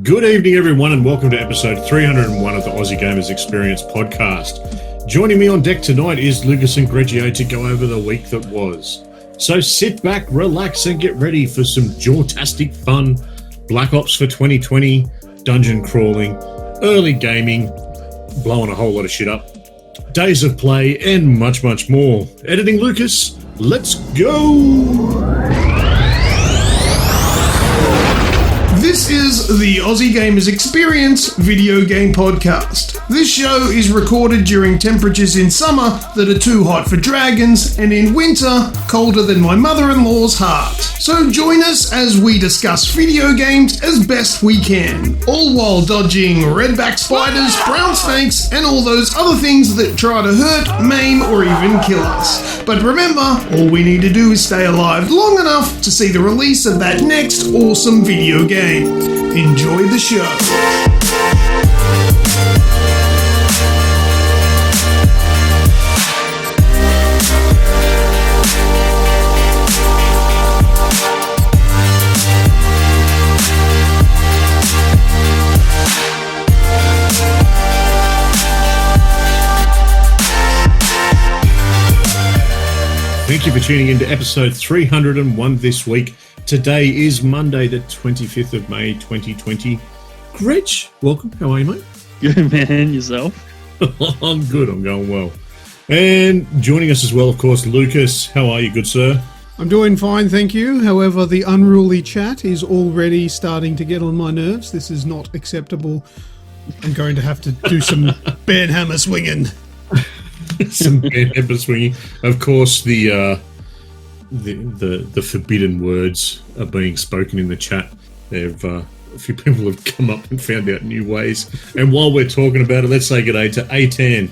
Good evening, everyone, and welcome to episode 301 of the Aussie Gamers Experience podcast. Joining me on deck tonight is Lucas and Grejio to go over the week that was. So sit back, relax, and get ready for some jaw-tastic fun, Black Ops for 2020, dungeon crawling, early gaming, blowing a whole lot of shit up, days of play, and much, much more. Editing Lucas, let's go! This is the Aussie Gamers Experience video game podcast. This show is recorded during temperatures in summer that are too hot for dragons and in winter colder than my mother-in-law's heart. So join us as we discuss video games as best we can, all while dodging redback spiders, brown snakes, and all those other things that try to hurt, maim, or even kill us. But remember, all we need to do is stay alive long enough to see the release of that next awesome video game. Enjoy the show. Thank you for tuning in to episode 301 this week. Today is Monday, the 25th of May, 2020. Gretch, welcome. How are you, mate? Good, man. Yourself? I'm good. I'm going well. And joining us as well, of course, Lucas. How are you, good sir? I'm doing fine, thank you. However, the unruly chat is already starting to get on my nerves. This is not acceptable. I'm going to have to do some banhammer swinging. Some banhammer swinging. Of course, the forbidden words are being spoken in the chat. A few people have come up and found out new ways. And while we're talking about it, let's say good day to Atan,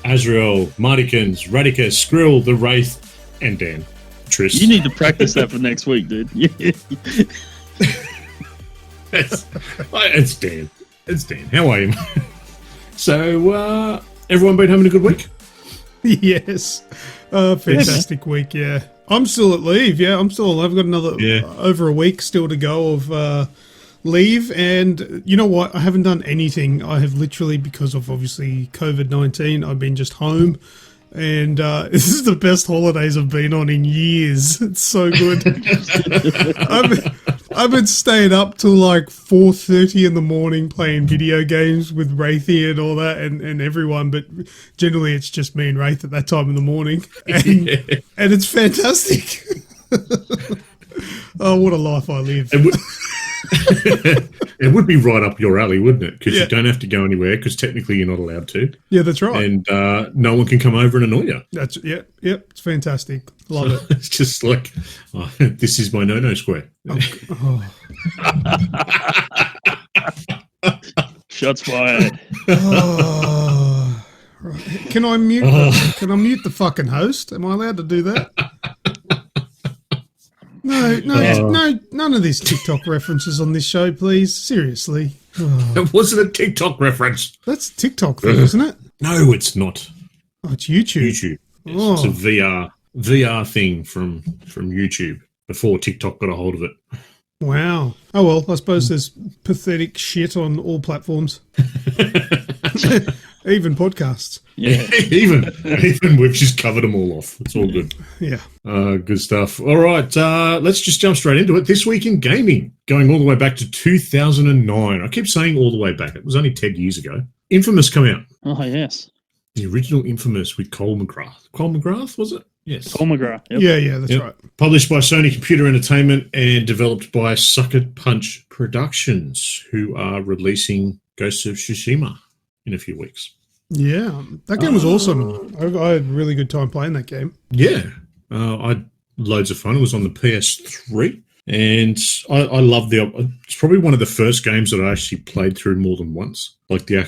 Azrael, Martikins, Radicus, Skrill, The Wraith, and Dan. Tris. You need to practice that for next week, dude. It's Dan. It's Dan. How are you? So, everyone been having a good week? Yes. Fantastic week, yeah. I'm still at leave, yeah. I've got another over a week still to go of leave, and you know what? I haven't done anything. I have literally, because of obviously COVID-19, I've been just home, and this is the best holidays I've been on in years. It's so good. I've been staying up till like 4:30 in the morning playing video games with Wraithy and all that, and everyone, but generally it's just me and Wraith at that time in the morning, and it's fantastic. Oh, what a life I live. It would be right up your alley, wouldn't it? Because you don't have to go anywhere, because technically you're not allowed to. Yeah, that's right. And no one can come over and annoy you. That's it's fantastic. Love it. It's just like, this is my no-no square. Shots fired. Oh, right. Can I mute the fucking host? Am I allowed to do that? No, none of these TikTok references on this show, please. Seriously. Oh. It wasn't a TikTok reference. That's TikTok thing, isn't it? No, it's not. Oh, it's YouTube. YouTube. Yes. It's a VR thing from YouTube before TikTok got a hold of it. Wow. Oh, well, I suppose there's pathetic shit on all platforms. Even podcasts. Yeah. even we've just covered them all off. It's all good. Yeah. Good stuff. All right, let's just jump straight into it. This week in gaming, going all the way back to 2009. I keep saying all the way back. It was only 10 years ago. Infamous come out. Oh, yes. The original Infamous with Cole McGrath. Cole McGrath, was it? Yes. Cole McGrath. Yep. Yeah, that's right. Published by Sony Computer Entertainment and developed by Sucker Punch Productions, who are releasing Ghost of Tsushima in a few weeks. Yeah, that game was awesome. I had a really good time playing that game. Yeah, I had loads of fun. It was on the PS3, and I loved it's probably one of the first games that I actually played through more than once. Like the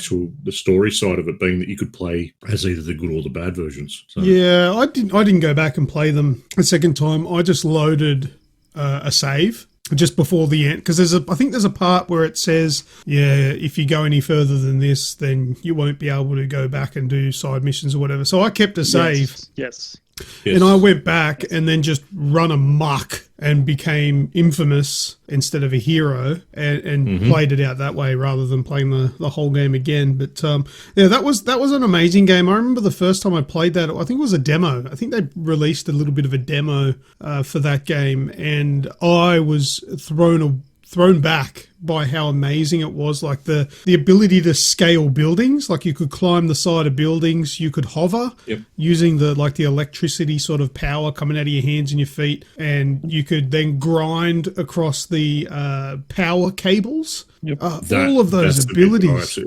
story side of it being that you could play as either the good or the bad versions. So. Yeah, I didn't go back and play them a second time. I just loaded a save just before the end, because I think there's a part where it says, if you go any further than this, then you won't be able to go back and do side missions or whatever. So I kept a save. Yes. And I went back and then just run amok and became infamous instead of a hero, and played it out that way rather than playing the whole game again. But yeah, that was an amazing game. I remember the first time I played that, I think it was a demo. I think they released a little bit of a demo for that game, and I was thrown back by how amazing it was. Like the ability to scale buildings, like you could climb the side of buildings, you could hover using the electricity sort of power coming out of your hands and your feet, and you could then grind across the power cables. All of those abilities.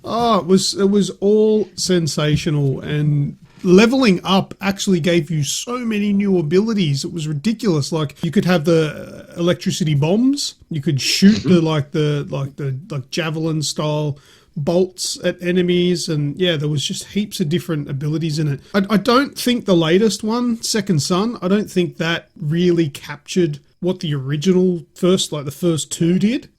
Oh, it was all sensational, and leveling up actually gave you so many new abilities. It was ridiculous. Like you could have the electricity bombs. You could shoot the javelin style bolts at enemies, and yeah, there was just heaps of different abilities in it. I don't think the latest one, Second Son, I don't think that really captured what the original the first two did.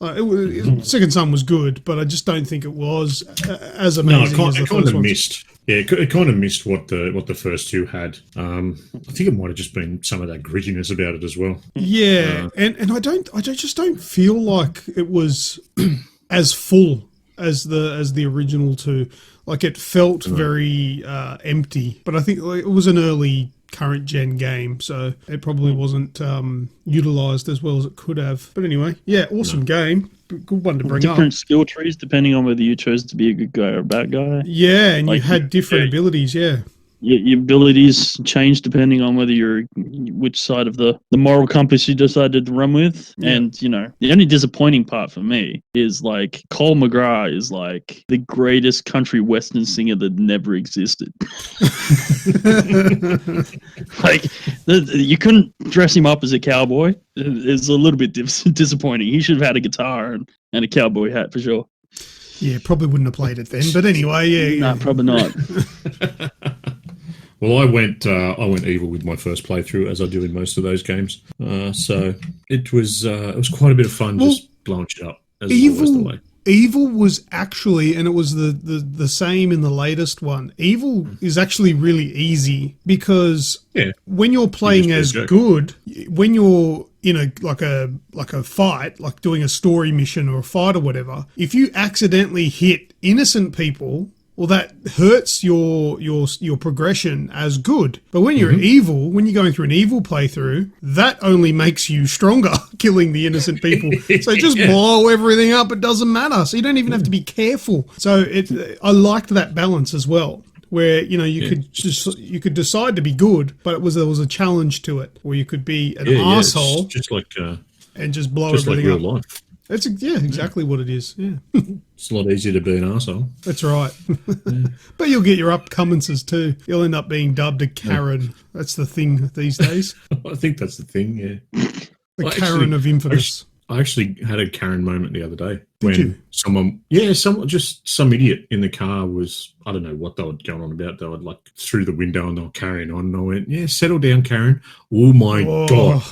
Second Son was good, but I just don't think it was as amazing as the first one. Missed. Yeah, it kind of missed what the first two had. I think it might have just been some of that grittiness about it as well. Yeah, and I just don't feel like it was as full as the original two. Like it felt very empty. But I think it was an early current gen game, so it probably wasn't utilized as well as it could have. But anyway, yeah, awesome game. Good one to bring up. Different skill trees depending on whether you chose to be a good guy or a bad guy. Yeah, and you had different abilities, yeah. Your abilities change depending on whether you're which side of the moral compass you decided to run with. Yeah. And, the only disappointing part for me is like Cole McGrath is like the greatest country western singer that never existed. Like you couldn't dress him up as a cowboy. It's a little bit disappointing. He should have had a guitar and a cowboy hat for sure. Yeah, probably wouldn't have played it then. But anyway, yeah. No, probably not. Well, I went evil with my first playthrough, as I do in most of those games. So it was quite a bit of fun just blowing shit up. As always the way. Evil was actually, and it was the same in the latest one. Evil is actually really easy because when you're playing as good, when you're in a fight, like doing a story mission or a fight or whatever, if you accidentally hit innocent people, well, that hurts your progression as good. But when you're evil, when you're going through an evil playthrough, that only makes you stronger, killing the innocent people. So just blow everything up. It doesn't matter. So you don't even have to be careful. So I liked that balance as well, where you could decide to be good, but there was a challenge to it, where you could be an asshole, just like and just blow everything like up. Real life. That's exactly what it is. Yeah, it's a lot easier to be an arsehole. That's right. But you'll get your upcomings too. You'll end up being dubbed a Karen. Yeah. That's the thing these days. I think that's the thing. Yeah, the Karen of infamous. I actually had a Karen moment the other day when some idiot in the car was, I don't know what they were going on about. They were like through the window and they were carrying on. And I went, yeah, settle down, Karen. Oh my God.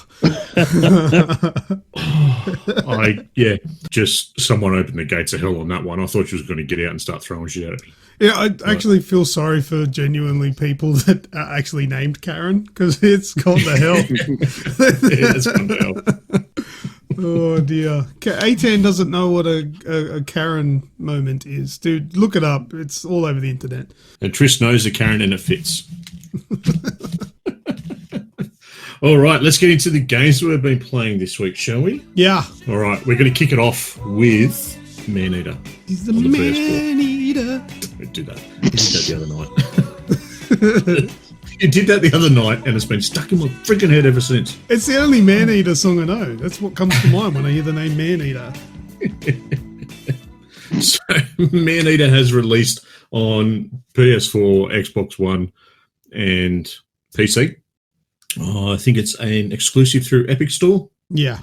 Just someone opened the gates of hell on that one. I thought she was going to get out and start throwing shit at me. Yeah, I actually feel sorry for genuinely people that are actually named Karen, because it's gone to hell. Yeah, it's gone to hell. Oh dear. A10 doesn't know what a Karen moment is. Dude, look it up. It's all over the internet. And Trish knows a Karen and it fits. All right, let's get into the games that we've been playing this week, shall we? Yeah. All right, we're going to kick it off with Maneater. He's the Maneater. Don't do that. You did that the other night. You did that the other night, and it's been stuck in my freaking head ever since. It's the only Maneater song I know. That's what comes to mind when I hear the name Maneater. So, Maneater has released on PS4, Xbox One, and PC. I think it's an exclusive through Epic Store. Yeah.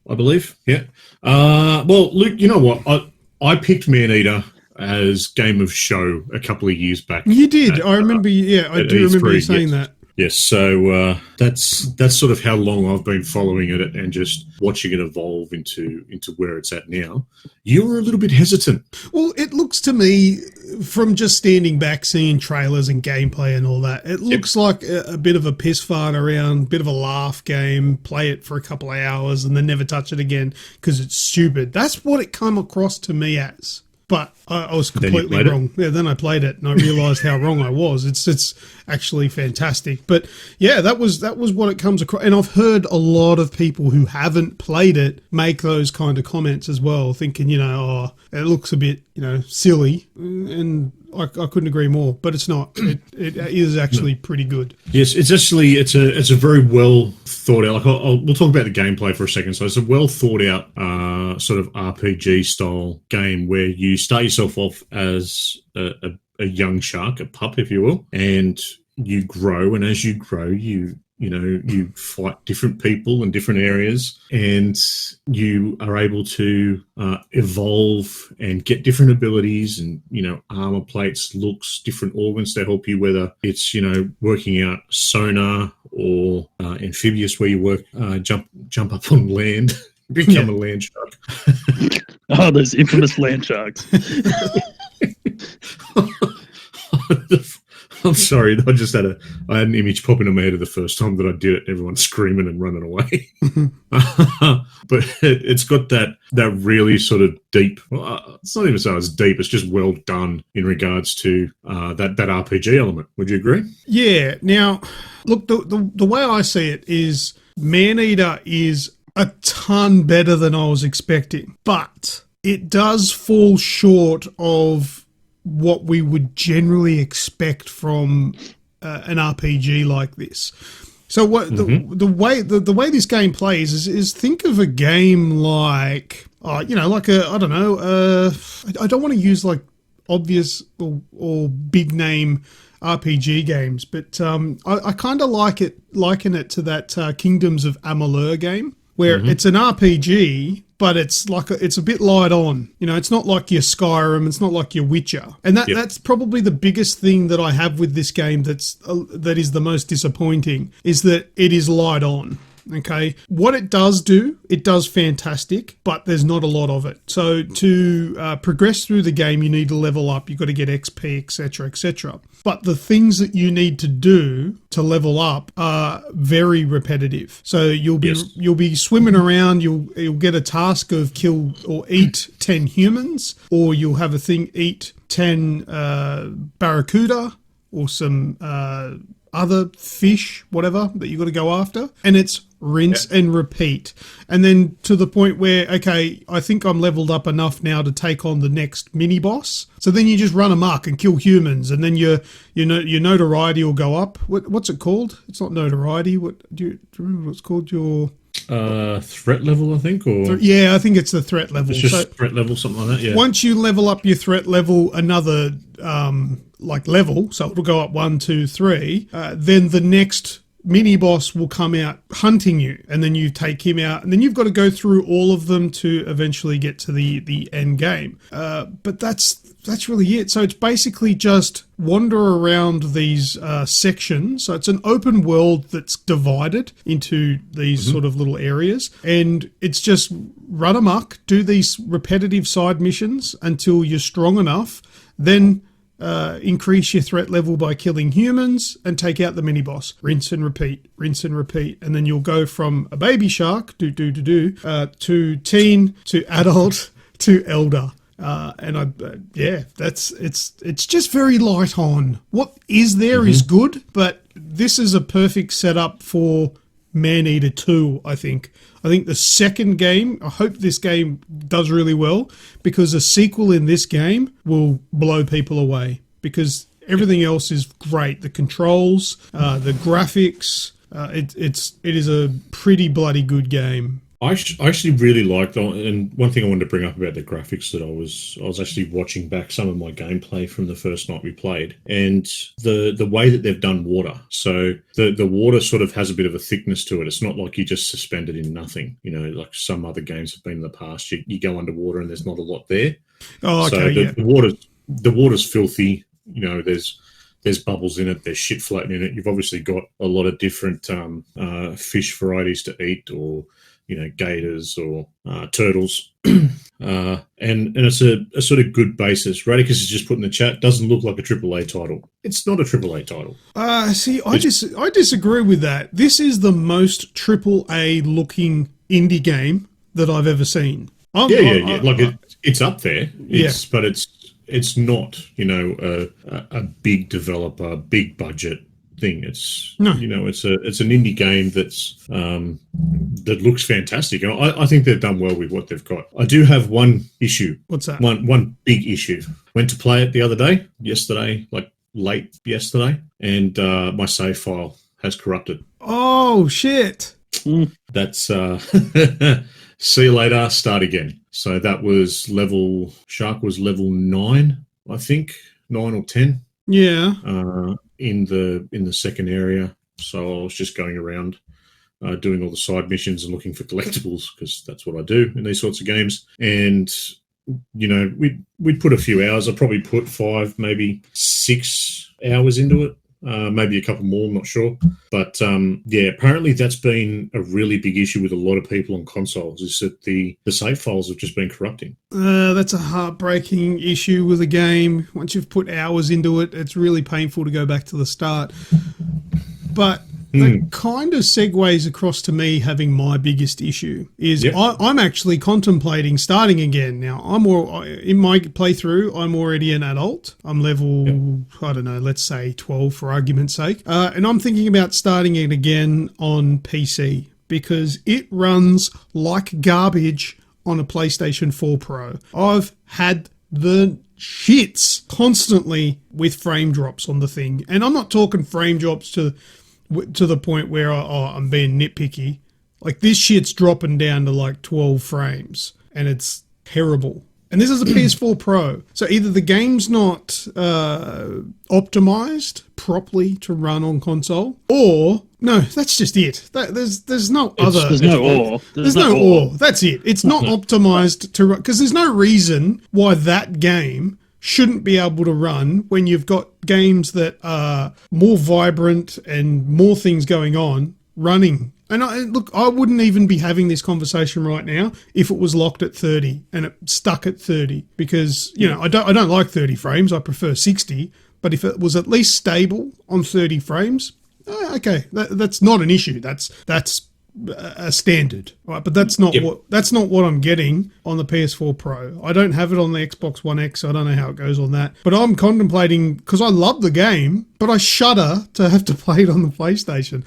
I believe. Yeah. Well, Luke, you know what? I picked Maneater as Game of Show a couple of years back. You did. I remember. Yeah, I do remember you saying that. Yes, so that's sort of how long I've been following it and just watching it evolve into where it's at now. You were a little bit hesitant. Well, it looks to me, from just standing back, seeing trailers and gameplay and all that, it looks like a bit of a piss fart around, bit of a laugh game, play it for a couple of hours and then never touch it again because it's stupid. That's what it come across to me as. But I was completely wrong. Yeah, then I played it and I realised how wrong I was. It's actually fantastic. But yeah, that was what it comes across. And I've heard a lot of people who haven't played it make those kind of comments as well, thinking, it looks a bit, silly. And I couldn't agree more. But it's not. It is actually pretty good. Yes, it's a very well thought out. We'll talk about the gameplay for a second. So it's a well thought out sort of RPG style game where you start yourself off as a young shark, a pup, if you will, and you grow. And as you grow, you fight different people in different areas, and you are able to evolve and get different abilities and, armor plates, looks, different organs to help you, whether it's, working out sonar or amphibious where you work, jump up on land, become a land shark. Oh, those infamous land sharks. I'm sorry, I had an image pop into my head of the first time that I did it, everyone screaming and running away. But it's got that really sort of deep, it's not even so it's deep, it's just well done in regards to that RPG element. Would you agree? Yeah. Now, look, the way I see it is Maneater is a ton better than I was expecting, but it does fall short of what we would generally expect from an RPG like this. So what the way this game plays is think of a game like I don't want to use like obvious or big name RPG games, but I kind of liken it to that Kingdoms of Amalur game where it's an RPG. But it's a bit light on. It's not like your Skyrim. It's not like your Witcher. And that's probably the biggest thing that I have with this game that is the most disappointing, is that it is light on. Okay, what it does fantastic, but there's not a lot of it. So to progress through the game, you need to level up. You've got to get XP, etc., etc. But the things that you need to do to level up are very repetitive. So you'll be swimming around. You'll get a task of kill or eat 10 humans, or you'll have a thing eat 10 barracuda or some other fish, whatever, that you got to go after. And it's rinse and repeat. And then to the point where, okay, I think I'm leveled up enough now to take on the next mini boss. So then you just run amok and kill humans, and then your notoriety will go up. What's it called? It's not notoriety. Do you remember what it's called? Your threat level, I think, or I think it's the threat level. It's just threat level, something like that. Yeah. Once you level up your threat level another level, so it'll go up 1, 2, 3. Then the next mini boss will come out hunting you, and then you take him out, and then you've got to go through all of them to eventually get to the end game. But that's really it. So it's basically just wander around these sections. So it's an open world that's divided into these sort of little areas, and it's just run amok, do these repetitive side missions until you're strong enough, then increase your threat level by killing humans and take out the mini boss. Rinse and repeat, and then you'll go from a baby shark to teen to adult to elder. It's just very light on. What is there is good, but this is a perfect setup for Maneater 2, I think. I think the second game, I hope this game does really well, because a sequel in this game will blow people away, because everything else is great. The controls, the graphics, it is a pretty bloody good game. I actually really liked, and one thing I wanted to bring up about the graphics, that I was actually watching back some of my gameplay from the first night we played, and the way that they've done water. So the water sort of has a bit of a thickness to it. It's not like you just suspend it in nothing, like some other games have been in the past. You go underwater and there's not a lot there. Oh, okay. So the water's filthy. There's there's bubbles in it, there's shit floating in it. You've obviously got a lot of different fish varieties to eat, or gators or turtles. And it's a sort of good basis. Radicus has just put in the chat, doesn't look like a AAA title. It's not a AAA title. See, I disagree with that. This is the most AAA looking indie game that I've ever seen. It's up there. But it's not, a big developer, big budget thing. It's it's an indie game that looks fantastic, and I think they've done well with what they've got. I do have one issue. What's that? One big issue. Went to play it the other day, late yesterday, and my save file has corrupted. Oh shit! That's see you later. Start again. So that was Shark was level 9, I think, 9 or 10. Yeah. In the second area. So I was just going around doing all the side missions and looking for collectibles, because that's what I do in these sorts of games. And we'd put a few hours. I probably put 5, maybe 6 hours into it. Maybe a couple more, I'm not sure. But apparently that's been a really big issue with a lot of people on consoles, is that the save files have just been corrupting. That's a heartbreaking issue with a game. Once you've put hours into it, it's really painful to go back to the start. But that kind of segues across to me having my biggest issue is I'm actually contemplating starting again. Now, in my playthrough, I'm already an adult. I'm level, I don't know, let's say 12 for argument's sake. And I'm thinking about starting it again on PC because it runs like garbage on a PlayStation 4 Pro. I've had the shits constantly with frame drops on the thing. And I'm not talking frame drops to the point where I'm being nitpicky. Like, this shit's dropping down to like 12 frames and it's terrible. And this is a PS4 Pro. So either the game's not optimized properly to run on console, or no, that's just it. There's no other. There's no or. There's no or. That's it. It's not optimized to run, because there's no reason why that game shouldn't be able to run when you've got games that are more vibrant and more things going on running. And I wouldn't even be having this conversation right now if it was locked at 30 and it stuck at 30, because I don't like 30 frames. I prefer 60. But if it was at least stable on 30 frames, okay, that's not an issue. That's a standard, right? But that's not what I'm getting on the PS4 Pro. I don't have it on the Xbox One X, so I don't know how it goes on that. But I'm contemplating, because I love the game, but I shudder to have to play it on the PlayStation.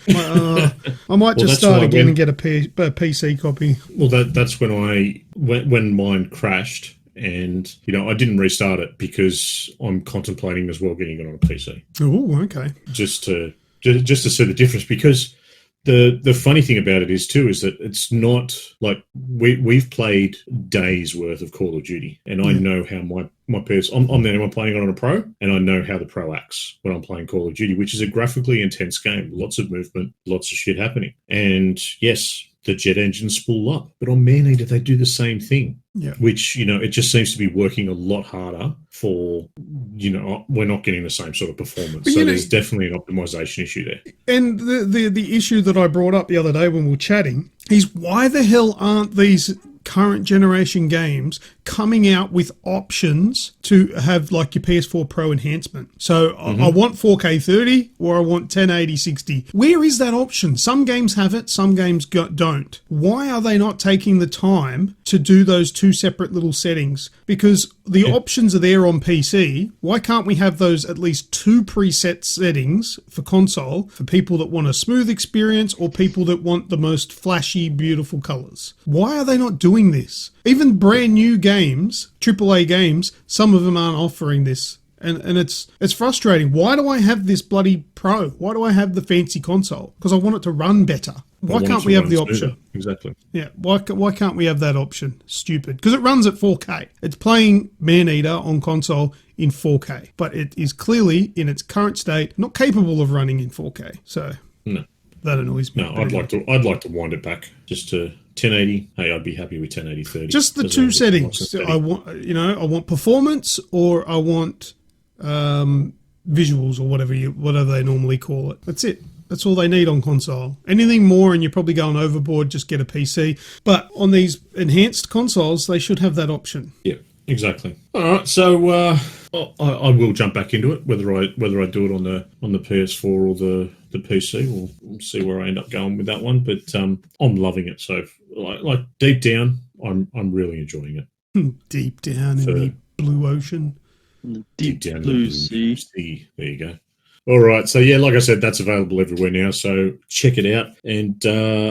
I might just start again and get a PC copy. Well, that's when mine crashed, and I didn't restart it because I'm contemplating as well getting it on a PC. Oh, okay. Just to see the difference, because the funny thing about it is that it's not like we've played days worth of Call of Duty, and I know how my PS. I'm there. I'm playing it on a Pro, and I know how the Pro acts when I'm playing Call of Duty, which is a graphically intense game, lots of movement, lots of shit happening, and yes, the jet engines spool up. But on Maneater, they do the same thing. Yeah. Which, it just seems to be working a lot harder for, we're not getting the same sort of performance. So there's definitely an optimization issue there. And the issue that I brought up the other day when we were chatting is, why the hell aren't these current generation games coming out with options to have like your PS4 Pro enhancement? So I want 4K 30 or I want 1080 60. Where is that option? Some games have it, some games don't. Why are they not taking the time to do those two separate little settings? Because the options are there on PC. Why can't we have those at least two preset settings for console, for people that want a smooth experience or people that want the most flashy, beautiful colors? Why are they not doing this? Even brand new games, AAA games, some of them aren't offering this. And it's frustrating. Why do I have this bloody Pro? Why do I have the fancy console? Because I want it to run better. Why can't we have the option? Exactly. Yeah, why can't we have that option? Stupid. Because it runs at 4K. It's playing Maneater on console in 4K. But it is clearly, in its current state, not capable of running in 4K. So no, that annoys me. No, I'd like to wind it back just to 1080. Hey, I'd be happy with 1080 30. Just the two settings. I want performance, or I want visuals or whatever they normally call it. That's it. That's all they need on console. Anything more and you're probably going overboard, just get a PC. But on these enhanced consoles, they should have that option. Yeah, exactly. All right, so I will jump back into it, whether I do it on the PS4 or the PC. We'll see where I end up going with that one. But I'm loving it. So like deep down, I'm really enjoying it. Deep down in the blue ocean. Deep down blue in the sea. There you go. All right. So, yeah, like I said, that's available everywhere now. So check it out and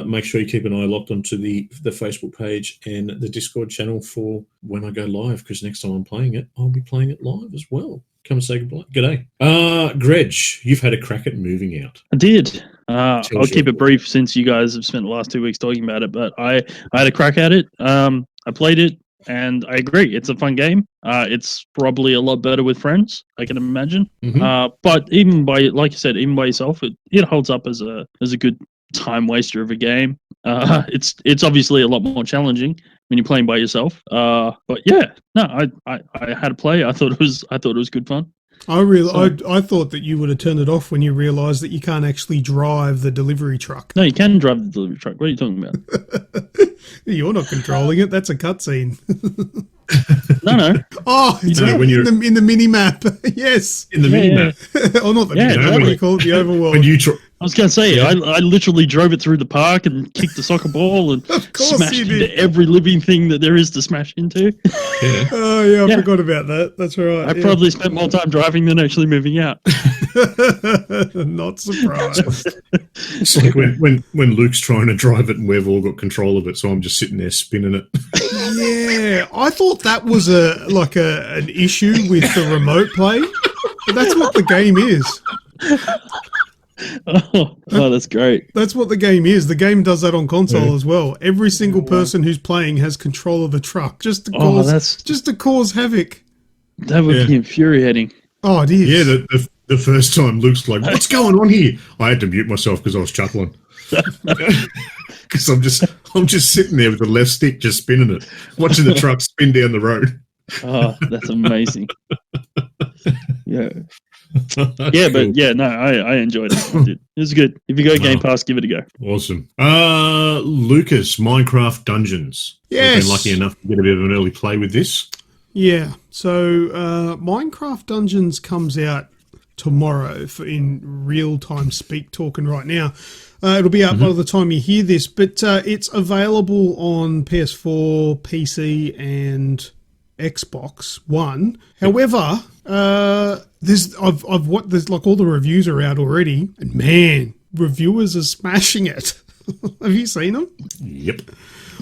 make sure you keep an eye locked onto the Facebook page and the Discord channel for when I go live, because next time I'm playing it, I'll be playing it live as well. Come and say goodbye. G'day. Greg, you've had a crack at moving out. I did. I'll keep it brief since you guys have spent the last 2 weeks talking about it, but I had a crack at it. I played it. And I agree, it's a fun game. It's probably a lot better with friends, I can imagine. Mm-hmm. But even like you said, even by yourself, it holds up as a good time waster of a game. It's obviously a lot more challenging when you're playing by yourself. But yeah, no, I had to play. I thought it was good fun. I thought that you would have turned it off when you realised that you can't actually drive the delivery truck. No, you can drive the delivery truck. What are you talking about? You're not controlling it. That's a cutscene. No. Oh, it's in the mini map. Yes. In the mini map. Oh, not the mini map. What do you call it? The overworld. I was going to say, I literally drove it through the park and kicked the soccer ball and smashed into every living thing that there is to smash into. Yeah. Oh, yeah, I forgot about that. That's right. I probably spent more time driving than actually moving out. Not surprised. It's like when Luke's trying to drive it and we've all got control of it, so I'm just sitting there spinning it. Yeah, I thought that was an issue with the remote play. But that's what the game is. Oh, that's great. That's what the game is. The game does that on console as well. Every single person who's playing has control of the truck just to cause havoc. That would be infuriating. Oh, it is. Yeah, the first time Luke's like, "What's going on here?" I had to mute myself because I was chuckling. Because I'm just sitting there with the left stick just spinning it, watching the truck spin down the road. Oh, that's amazing. Yeah. Yeah, cool. But yeah, no, I enjoyed it. It was good. If you go Game Pass, give it a go. Awesome. Lucas, Minecraft Dungeons. Yes. We've been lucky enough to get a bit of an early play with this. Yeah. So Minecraft Dungeons comes out tomorrow in real-time speak talking right now. It'll be out by the time you hear this, but it's available on PS4, PC, and Xbox One. However, there's like all the reviews are out already, and man, reviewers are smashing it. Have you seen them? Yep.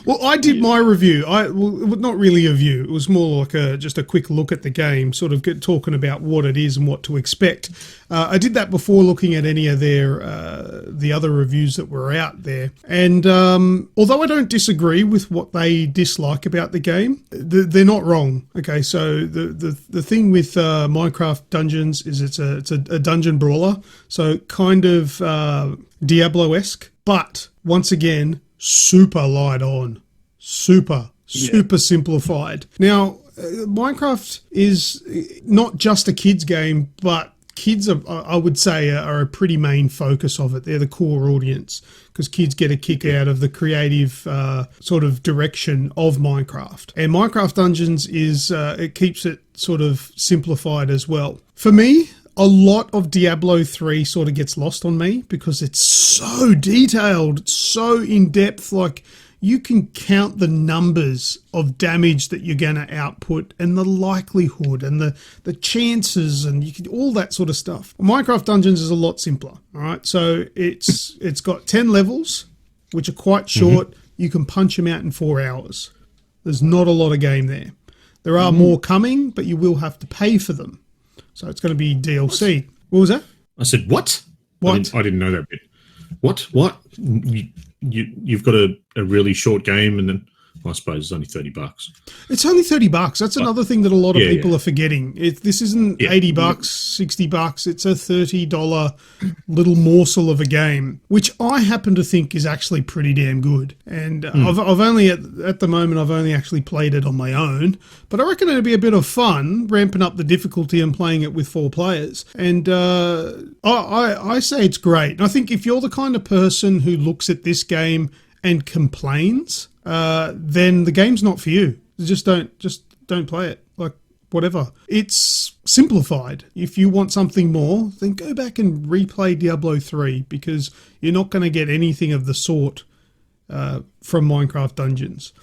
Well, I did my review. Not really a view. It was more like just a quick look at the game, sort of talking about what it is and what to expect. I did that before looking at any of the other reviews that were out there. And although I don't disagree with what they dislike about the game, they're not wrong. Okay, so the thing with Minecraft Dungeons is it's a dungeon brawler, so kind of Diablo-esque, but once again, super light on, super simplified. Now, Minecraft is not just a kids game, but kids I would say are a pretty main focus of it. They're the core audience because kids get a kick out of the creative sort of direction of Minecraft. And Minecraft Dungeons it keeps it sort of simplified as well. For me, a lot of Diablo 3 sort of gets lost on me because it's so detailed, so in-depth, like you can count the numbers of damage that you're going to output and the likelihood and the chances and you can all that sort of stuff. Minecraft Dungeons is a lot simpler, all right? So it's got 10 levels, which are quite short. You can punch them out in 4 hours. There's not a lot of game there. There are more coming, but you will have to pay for them. So it's going to be DLC. What was that? I said, what? What? I didn't know that bit. What? You've got a really short game and then I suppose it's only $30. It's only $30. That's another thing that a lot of people are forgetting. This isn't $80, $60. It's a $30 little morsel of a game, which I happen to think is actually pretty damn good. And I've only at the moment I've only actually played it on my own, but I reckon it'd be a bit of fun ramping up the difficulty and playing it with 4 players. And I say it's great. And I think if you're the kind of person who looks at this game and complains, then the game's not for you. Just don't play it. Like, whatever. It's simplified. If you want something more, then go back and replay Diablo 3, because you're not going to get anything of the sort from Minecraft Dungeons.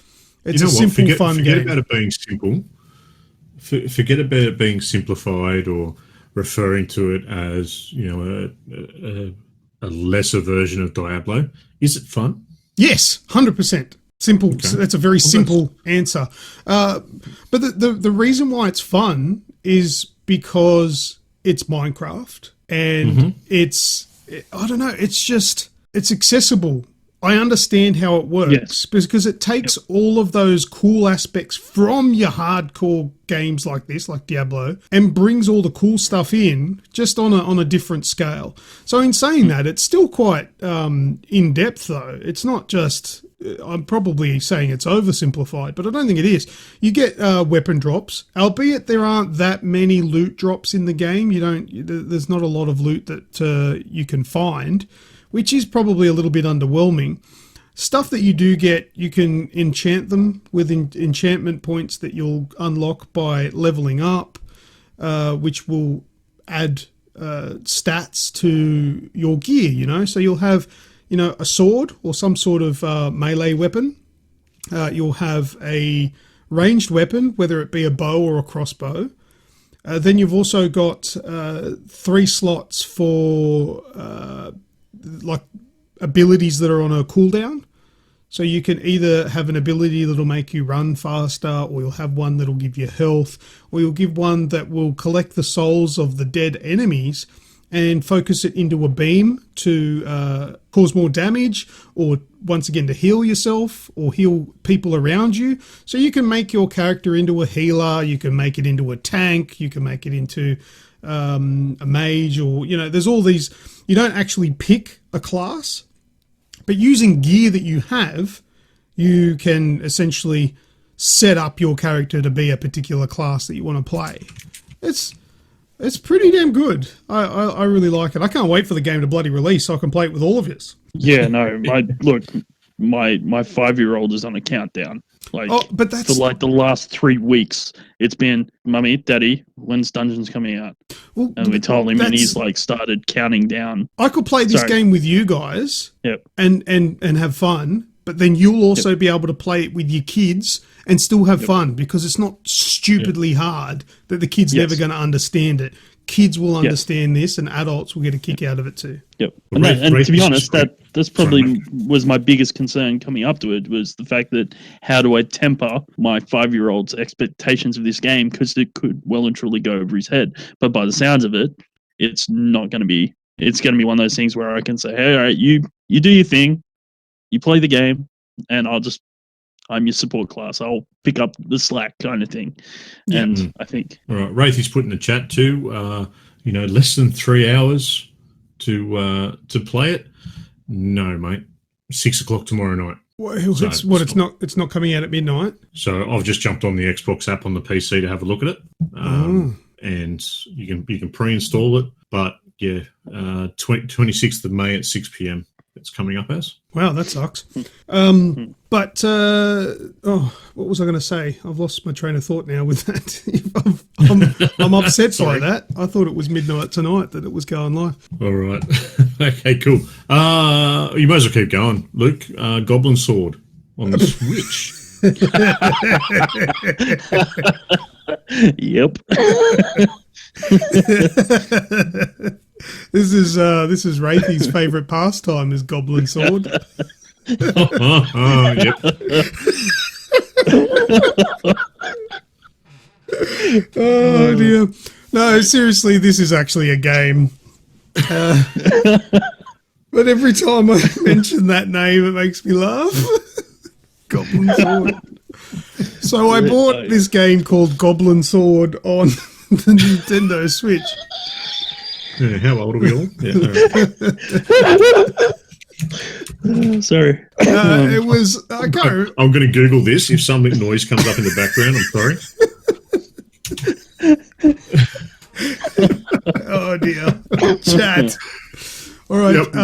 It's a simple, fun game. Forget about it being simple. Forget about it being simplified or referring to it as, a lesser version of Diablo. Is it fun? Yes, 100%. Simple. Okay. That's a very simple answer. But the reason why it's fun is because it's Minecraft and it's accessible. I understand how it works because it takes all of those cool aspects from your hardcore games like this, like Diablo, and brings all the cool stuff in just on a different scale. So in saying that, it's still quite in depth though. It's not just, I'm probably saying it's oversimplified, but I don't think it is. You get weapon drops, albeit there aren't that many loot drops in the game. There's not a lot of loot that you can find, which is probably a little bit underwhelming. Stuff that you do get, you can enchant them with enchantment points that you'll unlock by leveling up, which will add stats to your gear, So you'll have, a sword or some sort of melee weapon. You'll have a ranged weapon, whether it be a bow or a crossbow. Then you've also got 3 slots for like abilities that are on a cooldown. So you can either have an ability that'll make you run faster, or you'll have one that'll give you health, or you'll give one that will collect the souls of the dead enemies and focus it into a beam to cause more damage, or once again to heal yourself or heal people around you. So you can make your character into a healer, you can make it into a tank, you can make it into a mage, or there's all these. You don't actually pick a class, but using gear that you have, you can essentially set up your character to be a particular class that you want to play. It's pretty damn good. I really like it. I can't wait for the game to bloody release so I can play it with all of yous. Yeah, no, my 5-year-old is on a countdown. But that's for the last 3 weeks. It's been, Mummy, Daddy, when's Dungeons coming out? Well, and we told him, and he's started counting down. I could play this game with you guys, and have fun. But then you'll also be able to play it with your kids and still have fun, because it's not stupidly hard that the kids never going to understand it. Kids will understand this, and adults will get a kick out of it too. Yep. And to be honest, that's probably was my biggest concern coming up to it, was the fact that how do I temper my 5-year-old's expectations of this game, because it could well and truly go over his head. But by the sounds of it, it's not going to be. It's going to be one of those things where I can say, hey, all right, you do your thing, you play the game, and I'm your support class. I'll pick up the slack kind of thing. And I think... All right. Wraithie's put in the chat too, less than 3 hours to play it. No, mate. 6 o'clock tomorrow night. Well, it's not coming out at midnight? So I've just jumped on the Xbox app on the PC to have a look at it. And you can pre-install it. But, 26th of May at 6 p.m. it's coming up as. Wow, that sucks. But what was I going to say? I've lost my train of thought now with that. I'm upset by that. I thought it was midnight tonight that it was going live. All right. Okay, cool. You might as well keep going, Luke. Goblin Sword on the Switch. Yep. This is Wraithie's favourite pastime, is Goblin Sword. Yep. Oh dear. No, seriously, this is actually a game. But every time I mention that name, it makes me laugh. Goblin Sword. So I bought this game called Goblin Sword on the Nintendo Switch. Yeah, how old are we all? Yeah, all right. Sorry. It was. I can't. I'm going to Google this. If some noise comes up in the background, I'm sorry. Oh dear. Chat. All right. Yep.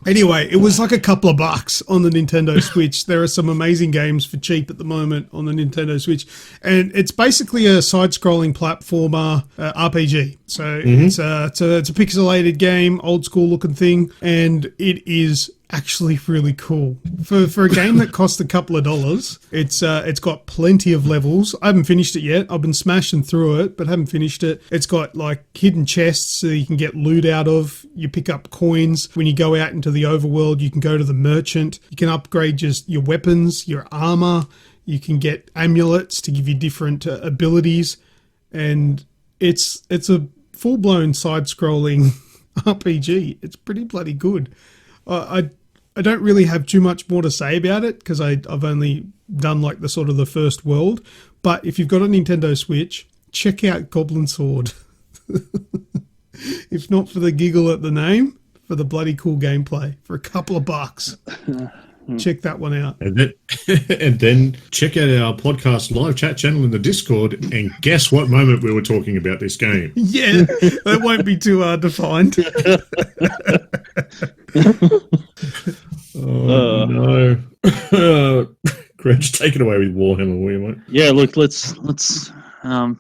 Anyway, it was like a couple of bucks on the Nintendo Switch. There are some amazing games for cheap at the moment on the Nintendo Switch, and it's basically a side-scrolling platformer RPG. So it's a pixelated game, old school looking thing, and it is actually really cool for a game that cost a couple of dollars. It's got plenty of levels. I haven't finished it yet. I've been smashing through it, but haven't finished it. It's got like hidden chests so you can get loot out of. You pick up coins when you go out into the overworld. You can go to the merchant. You can upgrade just your weapons, your armor. You can get amulets to give you different abilities, and it's a full-blown side-scrolling RPG. It's pretty bloody good. I don't really have too much more to say about it because I've only done like the sort of the first world. But if you've got a Nintendo Switch, check out Goblin Sword. If not for the giggle at the name, for the bloody cool gameplay, for a couple of bucks. Check that one out. And then check out our podcast live chat channel in the Discord and guess what moment we were talking about this game. Yeah, that won't be too hard to find. Oh, no. Greg, take it away with Warhammer, will you, mate? Yeah, look, let's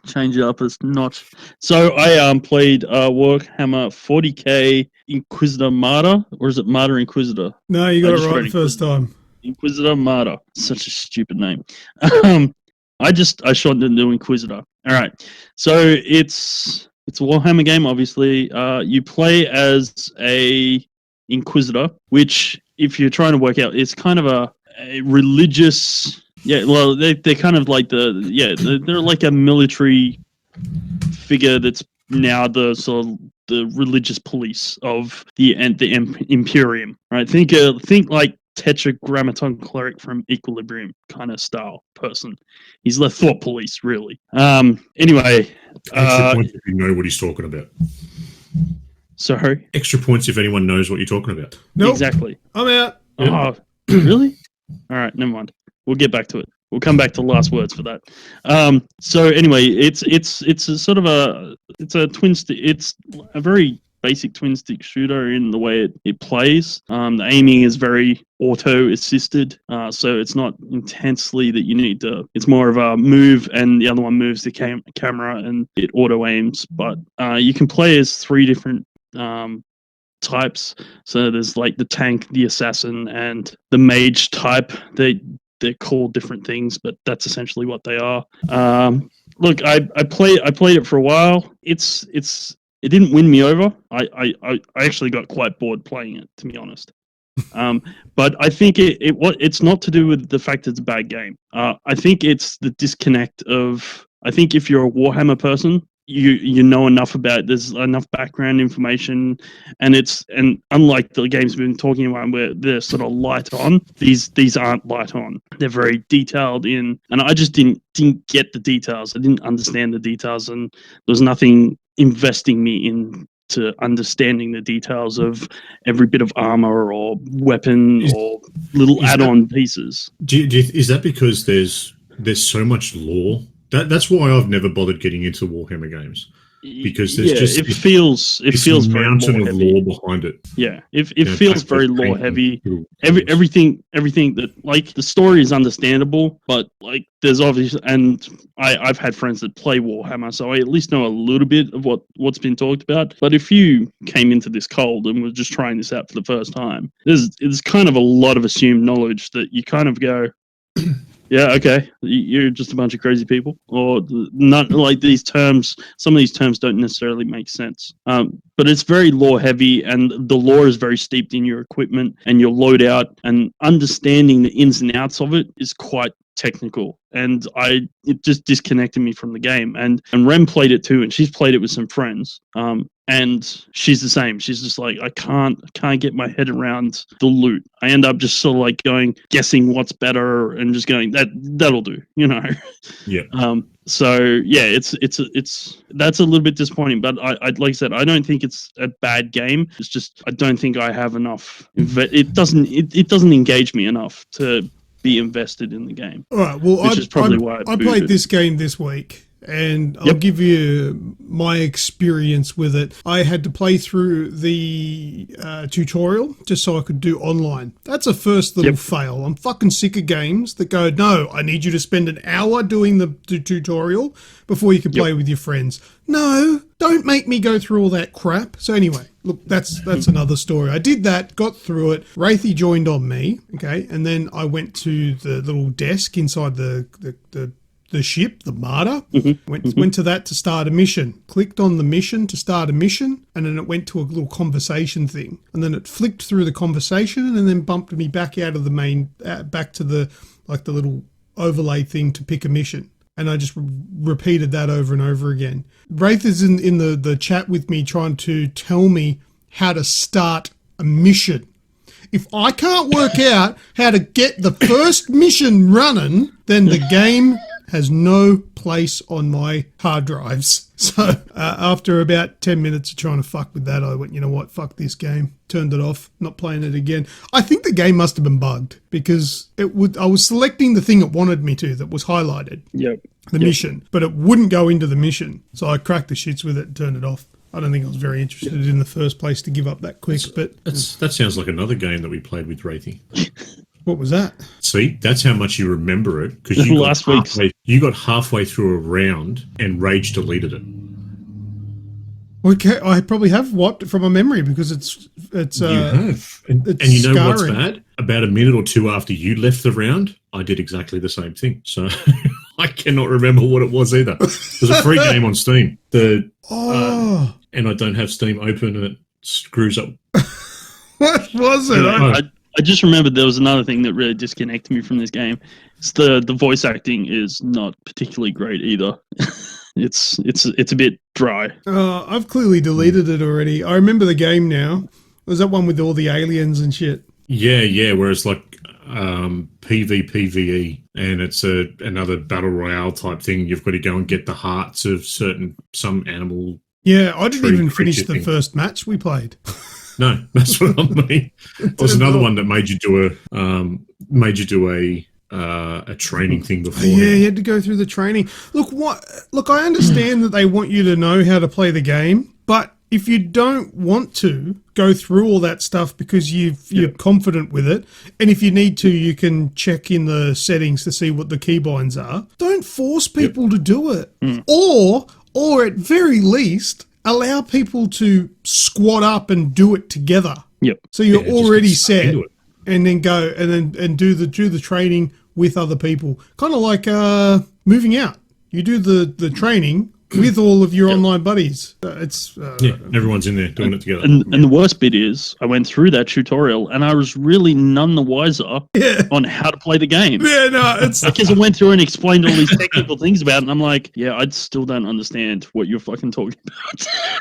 change it up a notch. So I played Warhammer 40k Inquisitor Martyr, or is it Martyr Inquisitor? No, you got it right the first time. Inquisitor Martyr. Such a stupid name. I shortened it into Inquisitor. All right. So it's a Warhammer game, obviously. You play as a Inquisitor, which, if you're trying to work out, it's kind of a religious. Yeah, well, they're kind of like they're like a military figure that's now the sort of the religious police of the Imperium, right? Think like Tetragrammaton cleric from Equilibrium kind of style person. He's the thought police, really. Anyway, extra points if you know what he's talking about. Sorry, extra points if anyone knows what you're talking about. Nope. Exactly. I'm out. Oh, really? All right, never mind. We'll get back to it. We'll come back to the last words for that. So anyway, it's a sort of it's a twin stick. It's a very basic twin stick shooter in the way it plays. The aiming is very auto assisted, so it's not intensely that you need to. It's more of a move, and the other one moves the camera, and it auto aims. But you can play as 3 different types. So there's like the tank, the assassin, and the mage type. They're called different things, but that's essentially what they are. Look, I played it for a while. It didn't win me over. I actually got quite bored playing it, to be honest. But I think it's not to do with the fact it's a bad game. I think it's the disconnect of. I think if you're a Warhammer person, you know enough about. There's enough background information, and unlike the games we've been talking about where they're sort of light on, these aren't light on. They're very detailed in, and I just didn't get the details. I didn't understand the details, and there was nothing investing me into understanding the details of every bit of armor or weapon or little add-on pieces. Is that because there's so much lore? That's why I've never bothered getting into Warhammer games, because there's it feels very mountain of lore heavy. behind it. Yeah, it feels very lore heavy. Everything that, like, the story is understandable, but like there's obviously, and I've had friends that play Warhammer, so I at least know a little bit of what's been talked about. But if you came into this cold and were just trying this out for the first time, there's kind of a lot of assumed knowledge that you kind of go. Yeah, okay. You're just a bunch of crazy people, or not. Like, these terms, some of these terms don't necessarily make sense. But it's very lore heavy, and the lore is very steeped in your equipment and your loadout, and understanding the ins and outs of it is quite technical, and it just disconnected me from the game. And Rem played it too, and she's played it with some friends. And she's the same. She's just like, I can't get my head around the loot. I end up just sort of like guessing what's better and just going, that'll do, you know. Yeah. So yeah, it's that's a little bit disappointing. But I like I said, I don't think it's a bad game. It's just I don't think I have enough. It doesn't engage me enough to be invested in the game. All right. Well, I played this game this week, and I'll give you my experience with it. I had to play through the tutorial just so I could do online. That's a first little fail. I'm fucking sick of games that go, no, I need you to spend an hour doing the tutorial before you can play with your friends. No, don't make me go through all that crap. So anyway, look, that's another story. I did that, got through it. Wraithy joined on me, okay, and then I went to the little desk inside the ship, the Martyr, went to that to start a mission. Clicked on the mission to start a mission, and then it went to a little conversation thing. And then it flicked through the conversation and then bumped me back out of the main, back to the little overlay thing to pick a mission. And I just repeated that over and over again. Wraith is in the chat with me trying to tell me how to start a mission. If I can't work out how to get the first mission running, then the game has no place on my hard drives. So after about 10 minutes of trying to fuck with that, I went, you know what, fuck this game. Turned it off, not playing it again. I think the game must have been bugged because I was selecting the thing it wanted me to that was highlighted. The mission, but it wouldn't go into the mission. So I cracked the shits with it and turned it off. I don't think I was very interested in the first place to give up that quick. That sounds like another game that we played with Wraithy. What was that? See, that's how much you remember it, because you got halfway through a round and rage deleted it. Okay, I probably have wiped it from my memory because it's you have, and you know what's bad? About a minute or two after you left the round, I did exactly the same thing. So I cannot remember what it was either. It was a free game on Steam. And I don't have Steam open, and it screws up. What was it? I just remembered there was another thing that really disconnected me from this game. It's the voice acting is not particularly great either. It's a bit dry. I've clearly deleted it already. I remember the game now. Was that one with all the aliens and shit? Yeah, where it's like PvPvE, and it's another battle royale type thing. You've got to go and get the hearts of some animal. Yeah, I didn't even finish the first match we played. No, that's what I mean. There was another one that made you do a training thing before. Yeah, you had to go through the training. Look, I understand that they want you to know how to play the game, but if you don't want to go through all that stuff because you're confident with it, and if you need to, you can check in the settings to see what the keybinds are. Don't force people to do it. Or at very least, allow people to squat up and do it together. So you're already set, and then go and do the training with other people. Kind of like moving out. You do the training with all of your online buddies. Everyone's in there doing it together. And the worst bit is, I went through that tutorial and I was really none the wiser on how to play the game. Yeah, no, it's because I went through and explained all these technical things about it, and I'm like, I still don't understand what you're fucking talking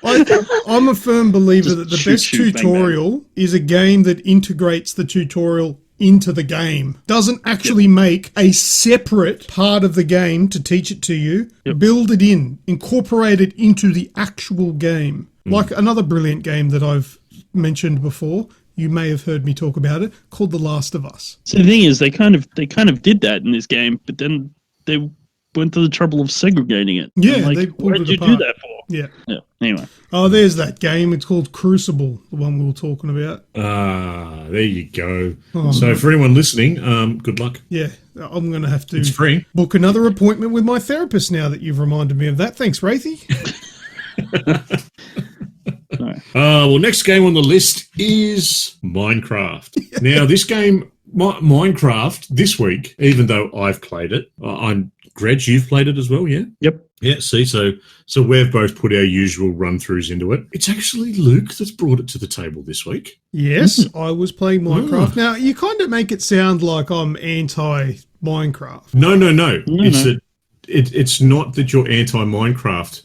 about. I'm a firm believer that the best tutorial is a game that integrates the tutorial into the game. Doesn't actually make a separate part of the game to teach it to you. Build it in. Incorporate it into the actual game. Like another brilliant game that I've mentioned before, you may have heard me talk about it, called The Last of Us. So the thing is, they kind of did that in this game, but then they went to the trouble of segregating it. Yeah, like, they pulled what it did you apart. do that for? Yeah. Anyway. Oh, there's that game. It's called Crucible, the one we were talking about. There you go. So for anyone listening, good luck. Yeah, I'm going to have to it's free. Book another appointment with my therapist now that you've reminded me of that. Thanks, Wraithy. Well, next game on the list is Minecraft. Now, this game, Minecraft, this week, even though I've played it, Greg, you've played it as well, yeah? Yep. Yeah, see, so we've both put our usual run-throughs into it. It's actually Luke that's brought it to the table this week. Yes, I was playing Minecraft. Now, you kind of make it sound like I'm anti-Minecraft. No. It's not that you're anti-Minecraft.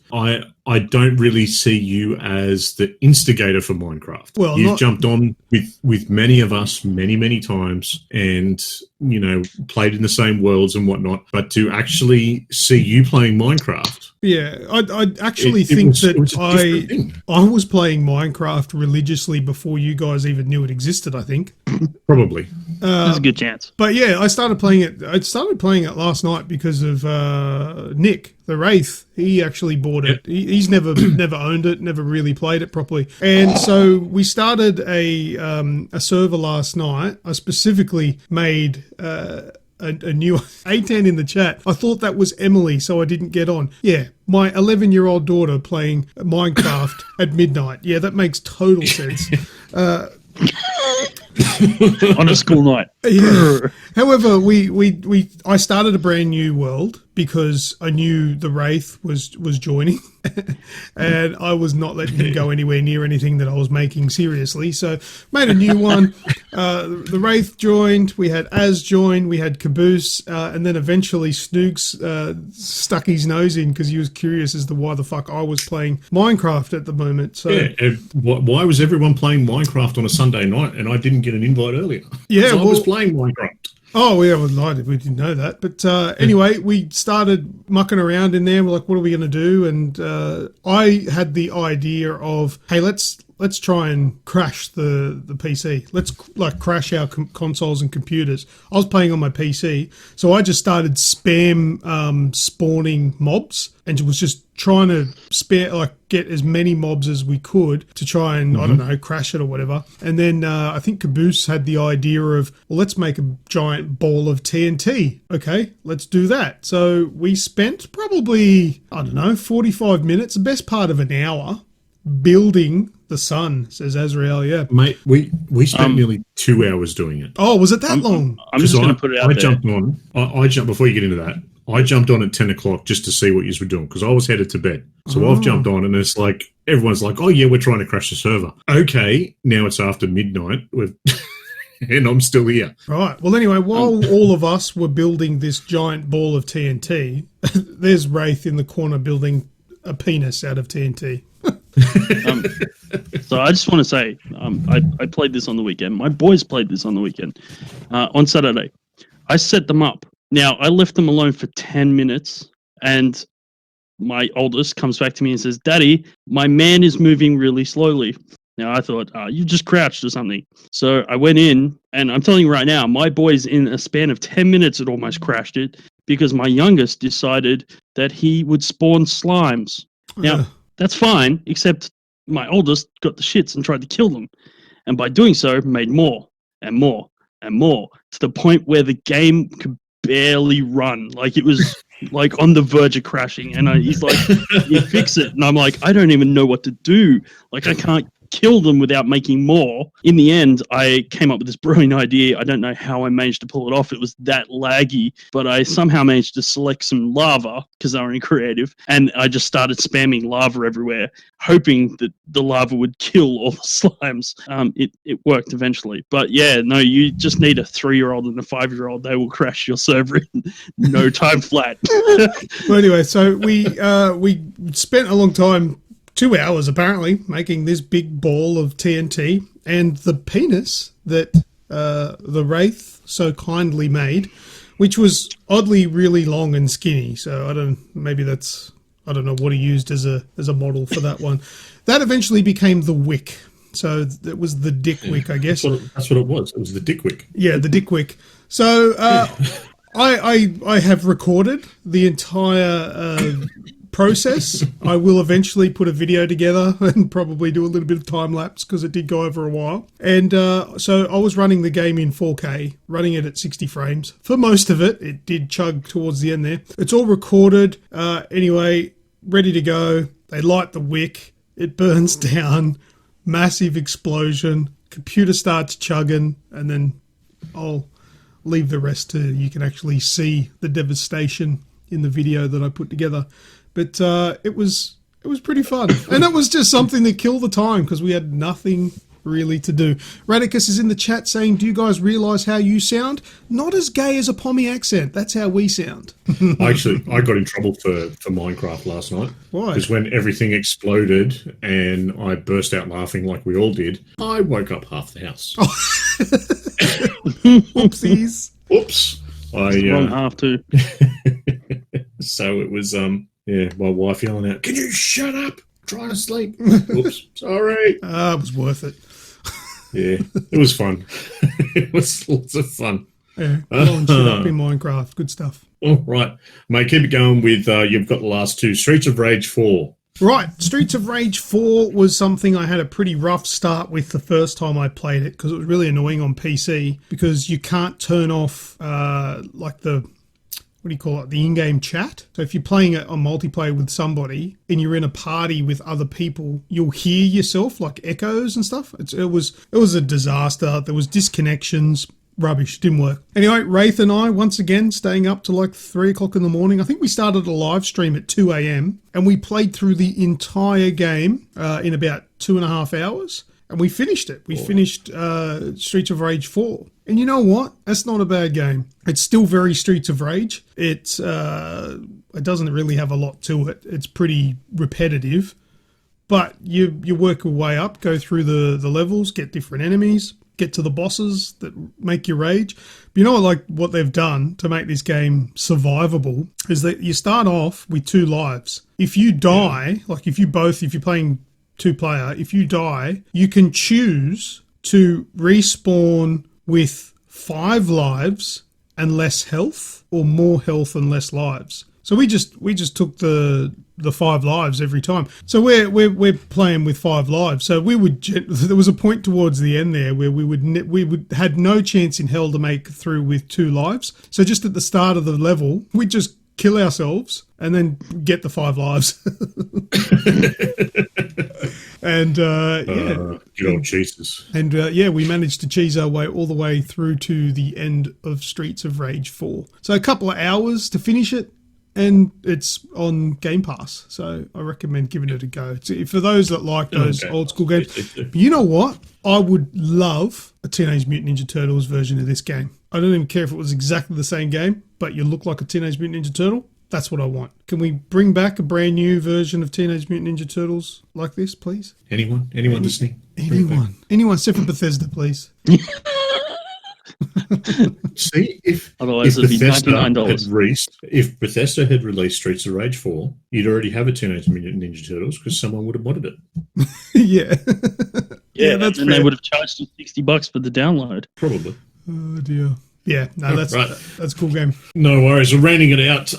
I don't really see you as the instigator for Minecraft. Well, you've jumped on with many of us many times, and played in the same worlds and whatnot. But to actually see you playing Minecraft, yeah, I actually think that I was playing Minecraft religiously before you guys even knew it existed. I think probably there's a good chance. But yeah, I started playing it. I started playing it last night because of Nick, the Wraith. He actually bought it. He's never owned it, never really played it properly. And so we started a server last night. I specifically made a new A10 in the chat. I thought that was Emily, so I didn't get on. Yeah, my 11-year-old daughter playing Minecraft at midnight. Yeah, that makes total sense. On a school night. Yeah. However, I started a brand new world because I knew the Wraith was joining, and I was not letting him go anywhere near anything that I was making seriously. So made a new one. The Wraith joined. We had Az join. We had Caboose, and then eventually Snoogs stuck his nose in because he was curious as to why the fuck I was playing Minecraft at the moment. So why was everyone playing Minecraft on a Sunday night and I didn't get an invite earlier? Yeah, I was playing Minecraft. Oh, yeah, we didn't know that. But anyway, we started mucking around in there. We're like, what are we going to do? And I had the idea of, hey, let's try and crash the PC. Let's crash our consoles and computers. I was playing on my PC, so I just started spam spawning mobs and was just trying to get as many mobs as we could to try and, I don't know, crash it or whatever. And then I think Caboose had the idea of, well, let's make a giant ball of TNT. Okay, let's do that. So we spent probably, 45 minutes, the best part of an hour, building the sun, says Azrael. Yeah, mate, we spent nearly 2 hours doing it. Oh, was it that long? I'm just going to put it out there. I jumped before you get into that. I jumped on at 10 o'clock just to see what you were doing because I was headed to bed. So I've jumped on and it's like everyone's like, "Oh yeah, we're trying to crash the server." Okay, now it's after midnight. And I'm still here. Right. Well, anyway, while all of us were building this giant ball of TNT, there's Wraith in the corner building a penis out of TNT. So I just want to say, I played this on the weekend. My boys played this on the weekend. On Saturday, I set them up. Now, I left them alone for 10 minutes, and my oldest comes back to me and says, "Daddy, my man is moving really slowly." Now, I thought, you just crouched or something. So I went in, and I'm telling you right now, my boys, in a span of 10 minutes, had almost crashed it because my youngest decided that he would spawn slimes. Now, that's fine, except my oldest got the shits and tried to kill them. And by doing so, made more and more and more to the point where the game could barely run. Like, it was like on the verge of crashing. And he's like, "You fix it." And I'm like, I don't even know what to do. Like, I can't kill them without making more. In the end, I came up with this brilliant idea. I don't know how I managed to pull it off. It was that laggy, but I somehow managed to select some lava because they were in creative, and I just started spamming lava everywhere, hoping that the lava would kill all the slimes. It worked eventually, but yeah, no, you just need a 3-year-old and a 5-year-old. They will crash your server in no time flat. Well, anyway, so we spent a long time, 2 hours apparently, making this big ball of TNT, and the penis that the Wraith so kindly made, which was oddly really long and skinny. So I don't know what he used as a model for that one. That eventually became the wick. So it was the dick wick, I guess. That's what it was. It was the dick wick. Yeah, the dick wick. So I have recorded the entire process. I will eventually put a video together and probably do a little bit of time lapse because it did go over a while. And so I was running the game in 4K, running it at 60 frames. For most of it, it did chug towards the end there. It's all recorded. Anyway, ready to go. They light the wick. It burns down. Massive explosion. Computer starts chugging, and then I'll leave the rest to you can actually see the devastation in the video that I put together. But it was pretty fun. And it was just something that killed the time because we had nothing really to do. Radicus is in the chat saying, do you guys realise how you sound? Not as gay as a Pommy accent. That's how we sound. I got in trouble for Minecraft last night. Why? Because when everything exploded and I burst out laughing like we all did, I woke up half the house. Oopsies. Oops. Wrong half too. So it was, my wife yelling out, "Can you shut up? I'm trying to sleep." Oops, sorry. It was worth it. Yeah, it was fun. It was lots of fun. Yeah, shit up in Minecraft. Good stuff. All right, mate, keep it going with, you've got the last two. Streets of Rage 4. Right, Streets of Rage 4 was something I had a pretty rough start with the first time I played it because it was really annoying on PC because you can't turn off the in-game chat. So if you're playing a multiplayer with somebody and you're in a party with other people, you'll hear yourself like echoes and stuff. It was a disaster. There was disconnections. Rubbish. Didn't work. Anyway, Wraith and I, once again, staying up to like 3 o'clock in the morning. I think we started a live stream at 2 a.m. and we played through the entire game in about 2.5 hours. And we finished it. We finished Streets of Rage 4. And you know what? That's not a bad game. It's still very Streets of Rage. It doesn't really have a lot to it. It's pretty repetitive. But you work your way up, go through the levels, get different enemies, get to the bosses that make you rage. But you know what they've done to make this game survivable is that you start off with 2 lives. If you die, if you're playing 2-player, if you die, you can choose to respawn with 5 lives and less health, or more health and less lives. So we just took the 5 lives every time. So we're playing with 5 lives. So there was a point towards the end there where we had no chance in hell to make through with 2 lives. So just at the start of the level, we just kill ourselves and then get the 5 lives. And good old cheeses. And we managed to cheese our way all the way through to the end of Streets of Rage 4. So a couple of hours to finish it, and it's on Game Pass. So I recommend giving it a go. For those that like those old school games. But you know what? I would love a Teenage Mutant Ninja Turtles version of this game. I don't even care if it was exactly the same game, but you look like a Teenage Mutant Ninja Turtle. That's what I want. Can we bring back a brand new version of Teenage Mutant Ninja Turtles like this, please? Anyone listening? Anyone except for Bethesda, please. See, if Otherwise it'd be $99. If Bethesda had released Streets of Rage 4, you'd already have a Teenage Mutant Ninja Turtles because someone would have modded it. Yeah, that's and fair. they would have charged you $60 for the download. Probably. Oh dear. Yeah, no, that's a cool game. No worries. We're rounding it out.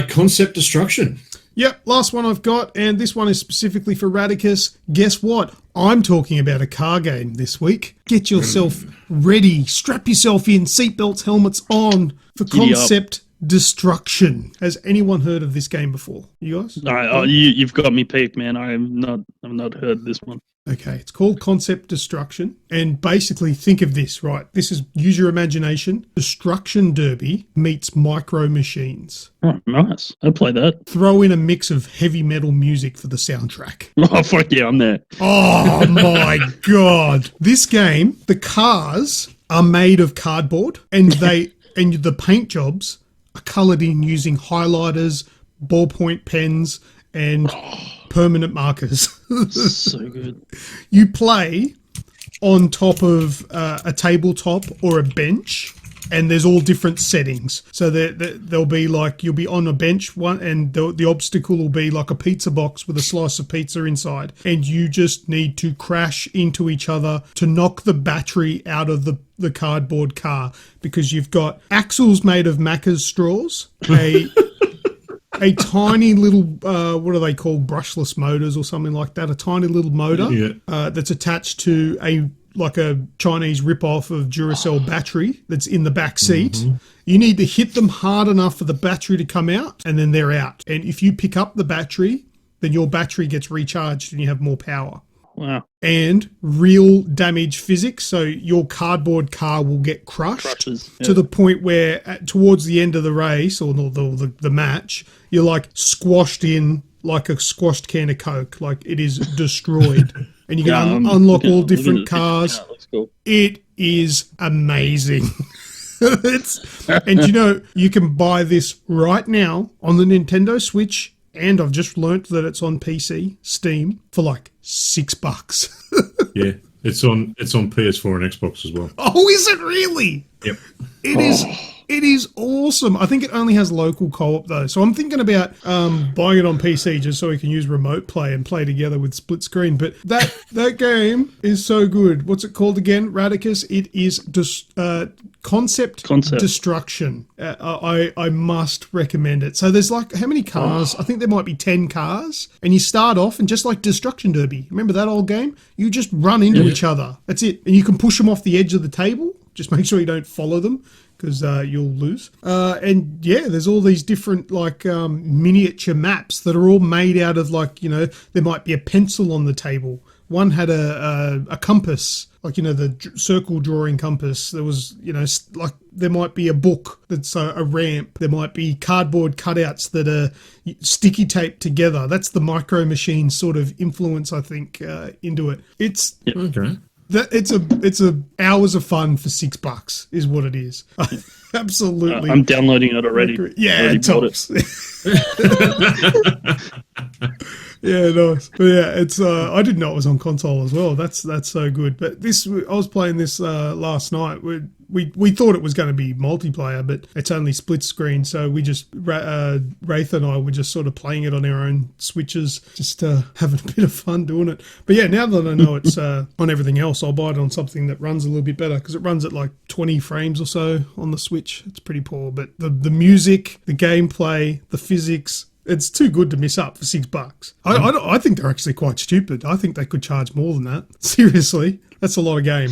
Concept Destruction. Yep, last one I've got, and this one is specifically for Radicus. Guess what? I'm talking about a car game this week. Get yourself ready. Strap yourself in. Seatbelts, helmets on for Concept Destruction. Has anyone heard of this game before? You guys? You've got me peaked, man. I've not heard this one. Okay, it's called Concept Destruction, and basically think of this, right? This is, use your imagination, Destruction Derby meets Micro Machines. Oh, nice. I'd play that. Throw in a mix of heavy metal music for the soundtrack. Oh, fuck yeah, I'm there. Oh my God. This game, the cars are made of cardboard, and the paint jobs are coloured in using highlighters, ballpoint pens, and permanent markers. So good. You play on top of a tabletop or a bench, and there's all different settings. So there'll be like, you'll be on a bench one, and the obstacle will be like a pizza box with a slice of pizza inside, and you just need to crash into each other to knock the battery out of the cardboard car, because you've got axles made of Macca's straws, a tiny little, what are they called, brushless motors or something like that, a tiny little motor that's attached to a Chinese rip-off of Duracell battery that's in the back seat. Mm-hmm. You need to hit them hard enough for the battery to come out, and then they're out. And if you pick up the battery, then your battery gets recharged and you have more power. Wow. and real damage physics. So your cardboard car will get Crushes. to the point where towards the end of the race or the match, you're like squashed in like a squashed can of Coke. Like it is destroyed. And you can unlock all different cars. Cool. It is amazing. And you can buy this right now on the Nintendo Switch, and I've just learnt that it's on PC, Steam, for like $6. Yeah, it's on PS4 and Xbox as well. Oh, is it really? Yep. It is awesome. I think it only has local co-op though, so I'm thinking about buying it on PC just so we can use remote play and play together with split screen. But that game is so good. What's it called again, Radicus? It is Concept Destruction. I must recommend it. So there's like how many cars? I think there might be 10 cars, and you start off and just like Destruction Derby. Remember that old game? You just run into each other. That's it, and you can push them off the edge of the table. Just make sure you don't follow them, because you'll lose. And yeah, there's all these different like miniature maps that are all made out of like, there might be a pencil on the table. One had a compass, like, the circle drawing compass. There was, like there might be a book that's a ramp. There might be cardboard cutouts that are sticky taped together. That's the Micro Machines sort of influence, I think, into it. It's... Okay. It's a hours of fun for $6 is what it is. Absolutely. I'm downloading it already. Yeah, tops. Yeah, nice. But yeah, it's I didn't know it was on console as well. That's so good. But I was playing this last night. We thought it was going to be multiplayer, but it's only split screen. So we just Wraith and I were just sort of playing it on our own switches, just having a bit of fun doing it. But yeah, now that I know it's on everything else, I'll buy it on something that runs a little bit better, because it runs at like 20 frames or so on the Switch. It's pretty poor, but the music, the gameplay, the physics, it's too good to miss up for $6. I think they're actually quite stupid. I think they could charge more than that. Seriously, that's a lot of game.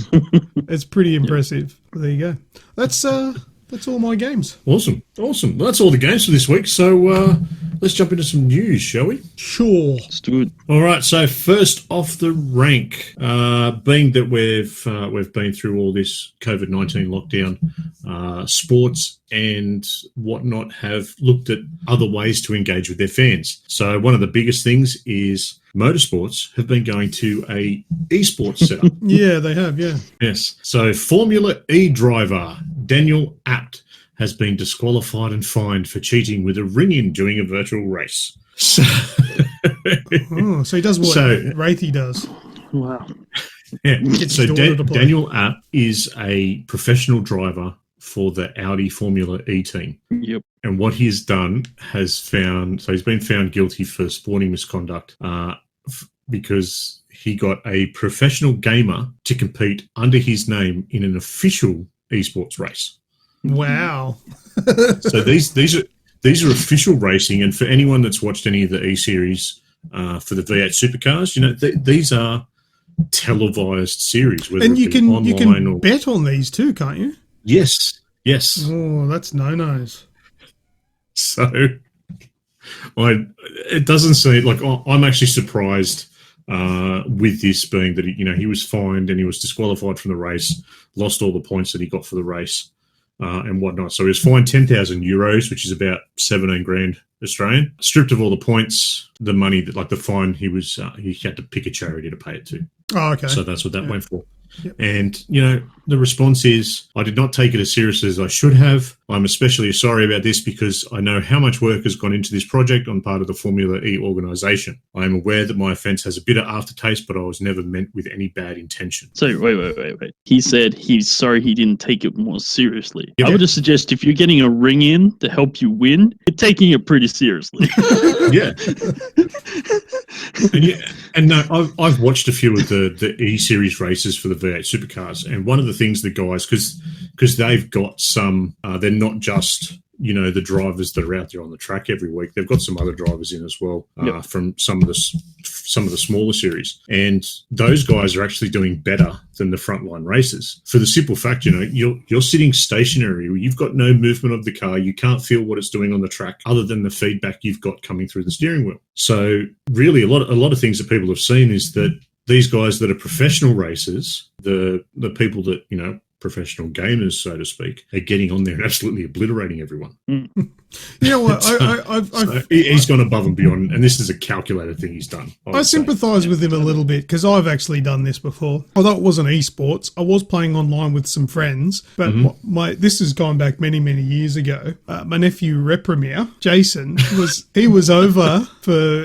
It's pretty impressive. There you go. That's all my games. Awesome. Well, that's all the games for this week. So let's jump into some news, shall we? Sure. Let's do it. All right. So first off the rank, being that we've been through all this COVID-19 lockdown, sports and whatnot have looked at other ways to engage with their fans. So one of the biggest things is motorsports have been going to a esports setup. Yeah, they have, yeah. Yes. So Formula E driver Daniel Abt has been disqualified and fined for cheating with a ring-in during a virtual race. So, so he does what Wraithy does. Wow. Yeah. So Daniel Abt is a professional driver for the Audi Formula E team. Yep. And what he's done he's been found guilty for sporting misconduct because he got a professional gamer to compete under his name in an official esports race. Wow. So these are official racing, and for anyone that's watched any of the E series for the V8 supercars, these are televised series. And you can bet on these too, can't you? Yes. Oh, that's no-nos. So, it doesn't seem like I'm actually surprised with this being that he was fined and he was disqualified from the race, lost all the points that he got for the race and whatnot. So he was fined €10,000, which is about 17 grand Australian. Stripped of all the points, the money that the fine, he had to pick a charity to pay it to. Oh, okay. So that's what that went for. Yep. And, the response is, I did not take it as seriously as I should have. I'm especially sorry about this because I know how much work has gone into this project on part of the Formula E organisation. I am aware that my offence has a bitter aftertaste, but I was never meant with any bad intention. So, wait. He said he's sorry he didn't take it more seriously. Yep. I would just suggest if you're getting a ring in to help you win, you're taking it pretty seriously. Yeah. And no, I've watched a few of the E-Series races for the V8 supercars, and one of the things the guys, because they've got some, they're not just the drivers that are out there on the track every week. They've got some other drivers in as well from some of the smaller series, and those guys are actually doing better than the frontline racers for the simple fact, you're sitting stationary. You've got no movement of the car. You can't feel what it's doing on the track other than the feedback you've got coming through the steering wheel. So really, a lot of things that people have seen is that these guys that are professional racers, the people that, professional gamers, so to speak, are getting on there and absolutely obliterating everyone. You know what? He's gone above and beyond, and this is a calculated thing he's done. I sympathise with him a little bit because I've actually done this before. Although it wasn't esports, I was playing online with some friends, but this has gone back many, many years ago. My nephew Repremier, Jason, he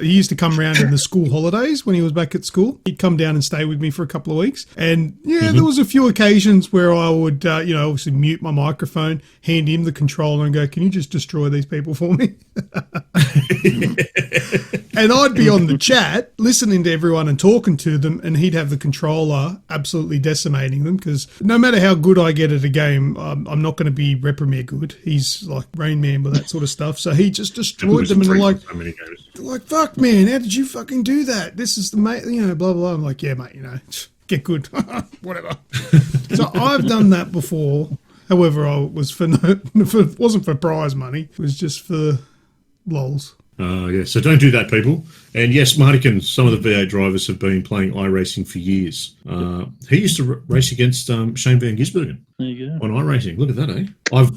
used to come around in the school holidays when he was back at school. He'd come down and stay with me for a couple of weeks, and there was a few occasions where I would, obviously mute my microphone, hand him the controller, and go, "Can you just destroy these people for me?" And I'd be on the chat listening to everyone and talking to them, and he'd have the controller absolutely decimating them, because no matter how good I get at a game, I'm not going to be Repremier good. He's like Rain Man with that sort of stuff. So he just destroyed them, and they're like, "Fuck, man, how did you fucking do that? This is the mate, blah, blah." I'm like, "Yeah, mate, get good." Whatever. So I've done that before. However, I was it wasn't for prize money. It was just for lols. So don't do that, people. And yes, Martican, some of the V8 drivers have been playing iRacing for years. He used to race against Shane Van Gisbergen on iRacing. Look at that, eh?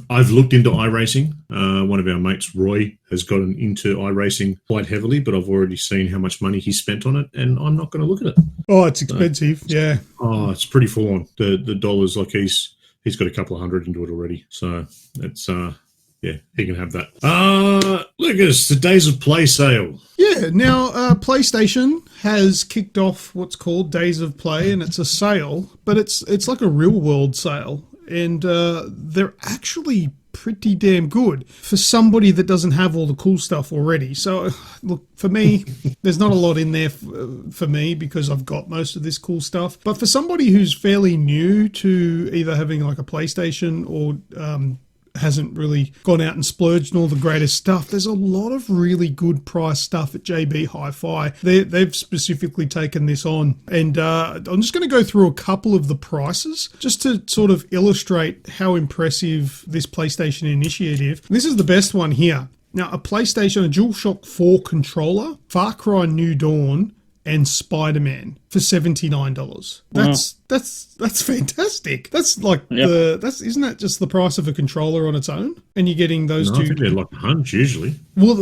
I've looked into iRacing. One of our mates, Roy, has gotten into iRacing quite heavily, but I've already seen how much money he spent on it, and I'm not going to look at it. Oh, it's expensive, yeah. Oh, it's pretty full on. The dollars, like he's got a couple of hundred into it already. So it's yeah, he can have that. Lucas, the Days of Play sale. Yeah, now PlayStation has kicked off what's called Days of Play, and it's a sale, but it's like a real world sale, and they're actually pretty damn good for somebody that doesn't have all the cool stuff already. So, look, for me, there's not a lot in there for me because I've got most of this cool stuff. But for somebody who's fairly new to either having like a PlayStation or hasn't really gone out and splurged on all the greatest stuff, there's a lot of really good price stuff at JB Hi-Fi. They've specifically taken this on, and I'm just going to go through a couple of the prices just to sort of illustrate how impressive this PlayStation initiative. This is the best one here. Now, a PlayStation, a DualShock 4 controller, Far Cry New Dawn, and Spider-Man for $79. That's fantastic. That's like isn't that just the price of a controller on its own? And you're getting those two. I think they're like $100 usually. Well,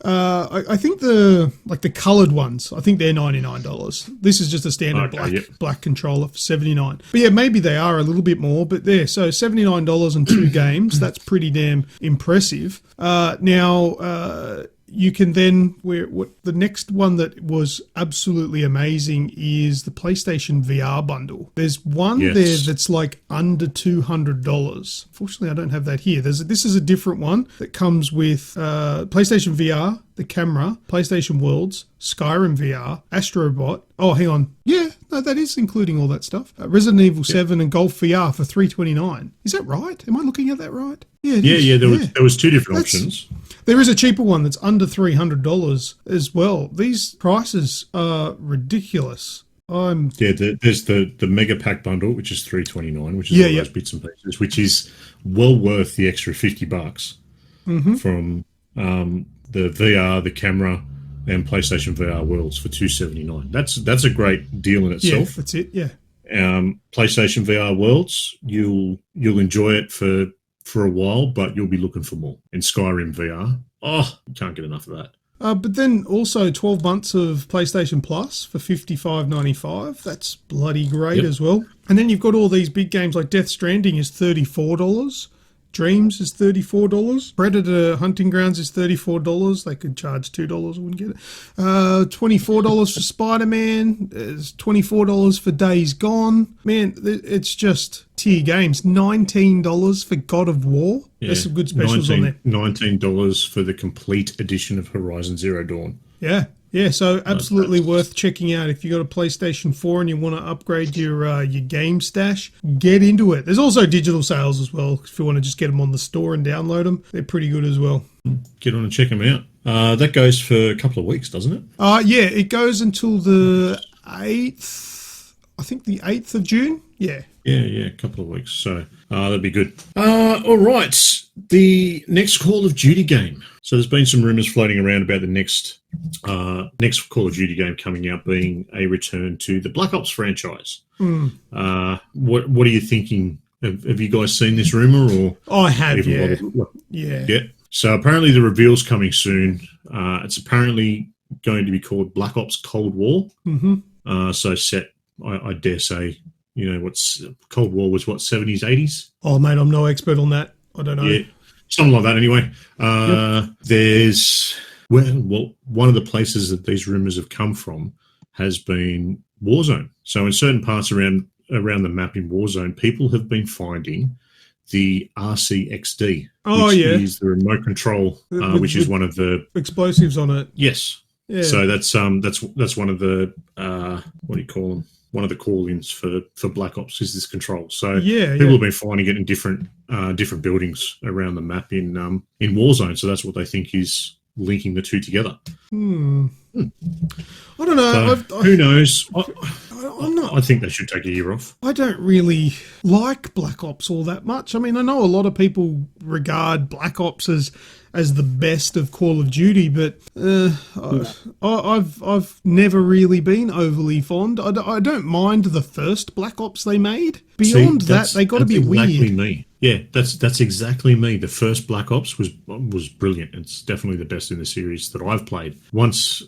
I think the coloured ones, I think they're $99. This is just a standard black controller for $79. But yeah, maybe they are a little bit more, but there. So $79 and 2 games. That's pretty damn impressive. Now. You can then, the next one that was absolutely amazing is the PlayStation VR bundle. There's one there that's like under $200. Fortunately, I don't have that here. This is a different one that comes with PlayStation VR, the camera, PlayStation Worlds, Skyrim VR, Astrobot. Oh, hang on. Yeah, no, that is including all that stuff. Resident Evil 7 and Golf VR for $329. Is that right? Am I looking at that right? Yeah, there was 2 different options. There is a cheaper one that's under $300 as well. These prices are ridiculous. There's the Mega Pack bundle, which is $329, which is all those bits and pieces, which is well worth the extra $50 from the VR, the camera, and PlayStation VR Worlds for $279. That's a great deal in itself. Yeah, that's it. Yeah. PlayStation VR Worlds, you'll enjoy it for a while, but you'll be looking for more. And Skyrim VR, you can't get enough of that. But then also 12 months of PlayStation Plus for $55.95. That's bloody great as well. And then you've got all these big games like Death Stranding is $34. Dreams is $34. Predator Hunting Grounds is $34. They could charge $2. I wouldn't get it. $24 for Spider-Man. There's $24 for Days Gone. Man, it's just tier games. $19 for God of War. Yeah. There's some good specials on there. $19 for the complete edition of Horizon Zero Dawn. Yeah. Yeah, so absolutely worth checking out. If you got a PlayStation 4 and you want to upgrade your game stash, get into it. There's also digital sales as well. If you want to just get them on the store and download them, they're pretty good as well. Get on and check them out. That goes for a couple of weeks, doesn't it? Yeah, it goes until the 8th, I think the 8th of June. Yeah. Yeah, a couple of weeks. So that'd be good. All right. The next Call of Duty game. So there's been some rumours floating around about the next Call of Duty game coming out being a return to the Black Ops franchise. Mm. What are you thinking? Have you guys seen this rumour? Or I have, yeah. Yeah. So apparently the reveal's coming soon. It's apparently going to be called Black Ops Cold War. Mm-hmm. So set, I dare say, what's Cold War was, 70s, 80s? Oh, mate, I'm no expert on that. I don't know. Yeah, something like that anyway. There's, one of the places that these rumours have come from has been Warzone. So in certain parts around the map in Warzone, people have been finding the RCXD, which is the remote control, which is one of the explosives on it. Yes. Yeah. So that's one of the what do you call them? One of the call-ins for Black Ops is this control. So people have been finding it in different buildings around the map in Warzone. So that's what they think is linking the two together. I don't know. So, who knows? I'm not. I think they should take a year off. I don't really like Black Ops all that much. I mean, I know a lot of people regard Black Ops as the best of Call of Duty, but I've never really been overly fond. I don't mind the first Black Ops they made. Beyond that, they got to be exactly weird. Me. Yeah, that's exactly me. The first Black Ops was brilliant. It's definitely the best in the series that I've played. Once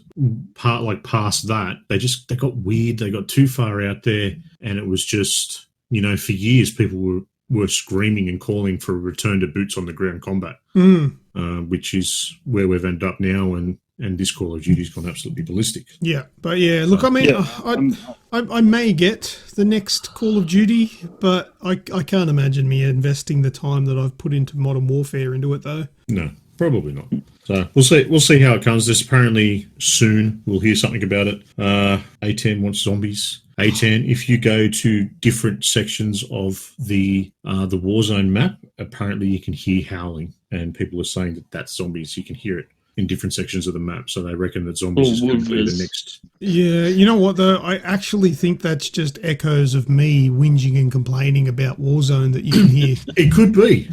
past that, they got weird. They got too far out there, and it was just, for years people were screaming and calling for a return to boots on the ground combat, which is where we've ended up now, and this Call of Duty's gone absolutely ballistic. Yeah, but look, I mean, I may get the next Call of Duty, but I can't imagine me investing the time that I've put into Modern Warfare into it, though. No, probably not. So we'll see how it comes. There's apparently soon we'll hear something about it. A10 wants zombies. A10, if you go to different sections of the Warzone map, apparently you can hear howling, and people are saying that that's zombies. You can hear it in different sections of the map, so they reckon that zombies is going to be the next. Yeah, you know what though? I actually think that's just echoes of me whinging and complaining about Warzone that you can hear. It could be.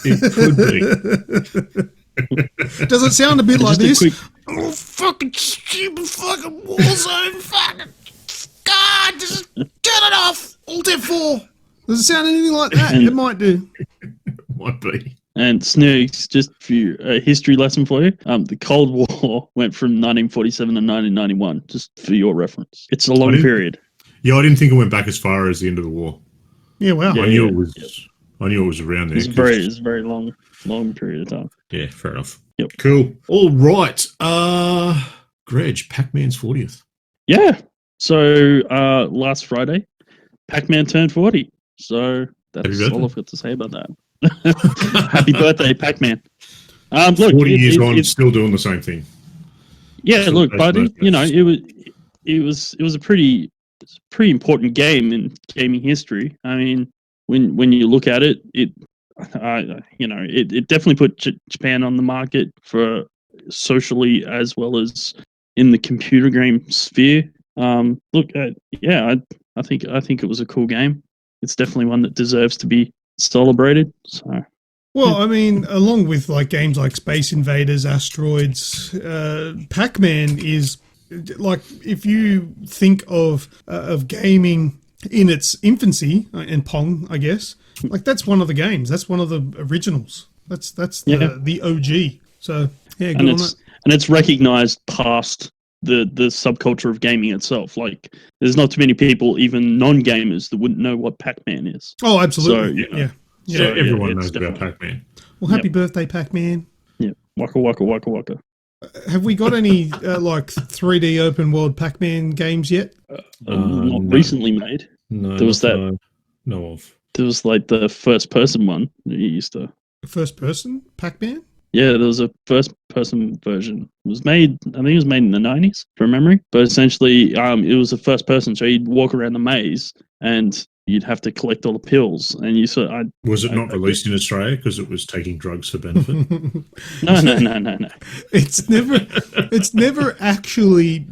It could be. Does it sound a bit like this? Oh, fucking stupid fucking Warzone, fucking God, just turn it off. Alt F4. Does it sound anything like that? It might do. Might be. And Snoogs, just for a history lesson for you, the Cold War went from 1947 to 1991, just for your reference. It's a long period. Yeah, I didn't think it went back as far as the end of the war. Yeah, wow. I knew it was around there. It's a very long period of time. Yeah, fair enough. Yep. Cool. All right. Greg, Pac-Man's 40th. Yeah. So last Friday, Pac-Man turned 40. So that's all I've got to say about that. Happy birthday, Pac-Man. Look, 40 years on, still doing the same thing. Yeah, still look, buddy, it was a pretty important game in gaming history. I mean, when you look at it, it definitely put Japan on the market for socially as well as in the computer game sphere. I think it was a cool game. It's definitely one that deserves to be celebrated. So, well, I mean, along with like games like Space Invaders, Asteroids, Pac-Man is like, if you think of gaming in its infancy, and Pong, I guess, like that's one of the games. That's one of the originals. That's the OG. So yeah, good on it. And it's recognized past the subculture of gaming itself. Like, there's not too many people, even non-gamers, that wouldn't know what Pac-Man is. Oh, absolutely. So, everyone knows about Pac-Man. Well, happy birthday, Pac-Man. Yeah, waka waka waka waka. Have we got any like 3D open world Pac-Man games yet? Not recently made. No, there was that. No of. There was like the first-person one that you used to. First-person Pac-Man? Yeah, there was a first-person version. It was made, I think it was made in the 90s, from memory. But essentially, it was a first-person, so you'd walk around the maze and you'd have to collect all the pills. And you was it not released in Australia because it was taking drugs for benefit? No. It's never actually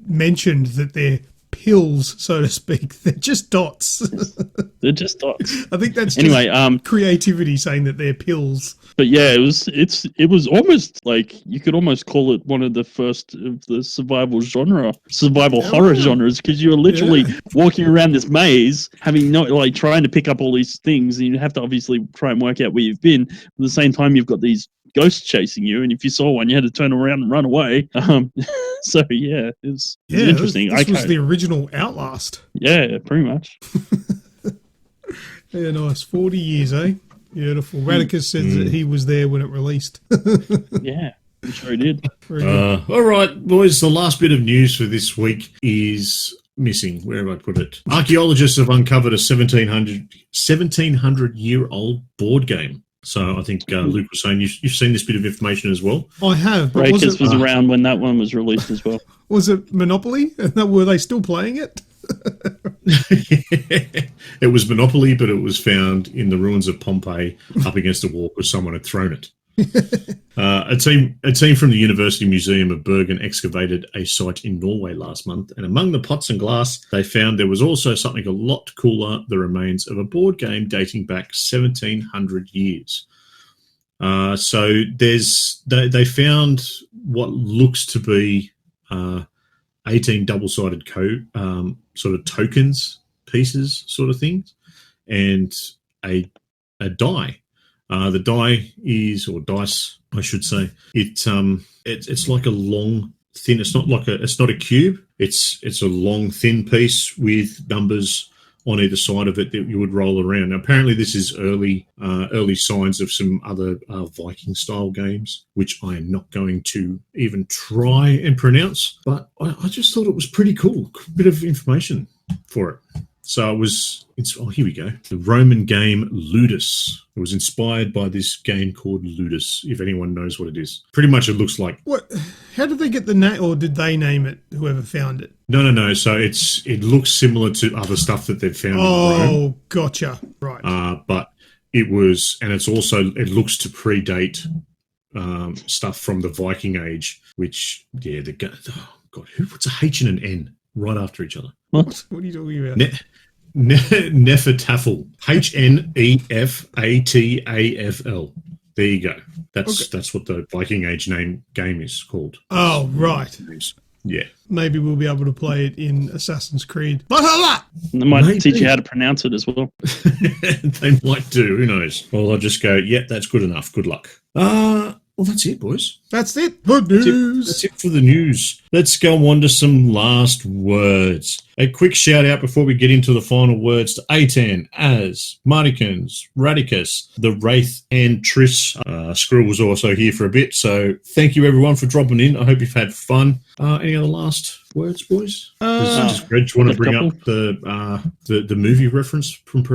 mentioned that they're pills, so to speak. They're just dots. They're just dots. I think that's anyway. Creativity saying that they're pills. But yeah, it was almost like you could almost call it one of the first of the survival horror genres, because you were literally walking around this maze, having trying to pick up all these things, and you have to obviously try and work out where you've been. At the same time, you've got these ghosts chasing you, and if you saw one, you had to turn around and run away. So yeah, it was interesting. This was the original Outlast. Yeah, pretty much. Yeah, nice. 40 years, eh? Beautiful. Radicus said that he was there when it released. Yeah, I'm sure he did. All right, boys, the last bit of news for this week is missing. Where have I put it? Archaeologists have uncovered a 1700-year-old board game. So I think Luke was saying you've seen this bit of information as well. I have. But Radicus was around when that one was released as well. Was it Monopoly? Were they still playing it? It was Monopoly, but it was found in the ruins of Pompeii up against a wall because someone had thrown it. A team from the University Museum of Bergen excavated a site in Norway last month, and among the pots and glass they found there was also something a lot cooler, the remains of a board game dating back 1700 years. So they found what looks to be 18 double-sided sort of tokens, pieces, sort of things, and a die. The die is, or dice, I should say. It's like a long, thin. It's not a cube. It's a long, thin piece with numbers on either side of it that you would roll around. Now, apparently, this is early signs of some other Viking style games, which I am not going to even try and pronounce. But I just thought it was pretty cool. Bit of information for it. So here we go. The Roman game Ludus. It was inspired by this game called Ludus, if anyone knows what it is. Pretty much it looks like... What? How did they get the name, or did they name it, whoever found it? No. So it looks similar to other stuff that they've found in Rome. Oh, gotcha. Right. But it looks to predate stuff from the Viking Age, which, yeah, oh God, who puts a H and an N right after each other? What are you talking about? Nefertafel. Hnefatafl. There you go. That's what the Viking Age game is called. Oh, right. Yeah. Maybe we'll be able to play it in Assassin's Creed. They might teach you how to pronounce it as well. They might do. Who knows? Well, I'll just go, that's good enough. Good luck. Well, that's it, boys. That's it. Good news. That's it for the news. Let's go on to some last words. A quick shout out before we get into the final words to A10, Az, Martikins, Radicus, The Wraith, and Triss. Squirrel was also here for a bit, so thank you everyone for dropping in. I hope you've had fun. Any other last words, boys? Does Greg want to bring up the movie reference from I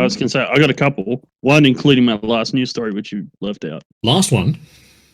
was going to say, I got a couple. One including my last news story, which you left out. Last one?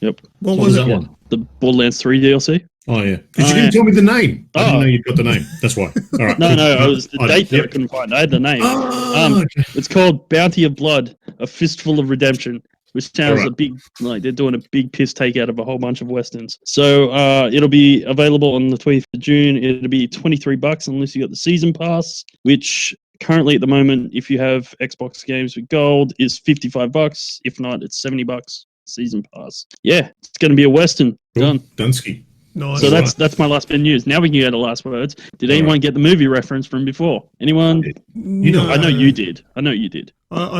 Yep. What was that one? The Borderlands 3 DLC. Oh, yeah. Because you didn't tell me the name. I didn't know you got the name. That's why. All right. No, it was the date that I couldn't find. I had the name. Okay. It's called Bounty of Blood, A Fistful of Redemption, which sounds a big, like they're doing a big piss take out of a whole bunch of Westerns. So it'll be available on the 20th of June. It'll be $23 unless you got the season pass, which currently at the moment, if you have Xbox games with gold, is $55. If not, it's $70. Season pass. Yeah, it's going to be a Western. Cool. Done. Dunsky. Nice. So that's my last bit of news. Now we can go to last words. Did anyone get the movie reference from before? Anyone? No. I know you did. I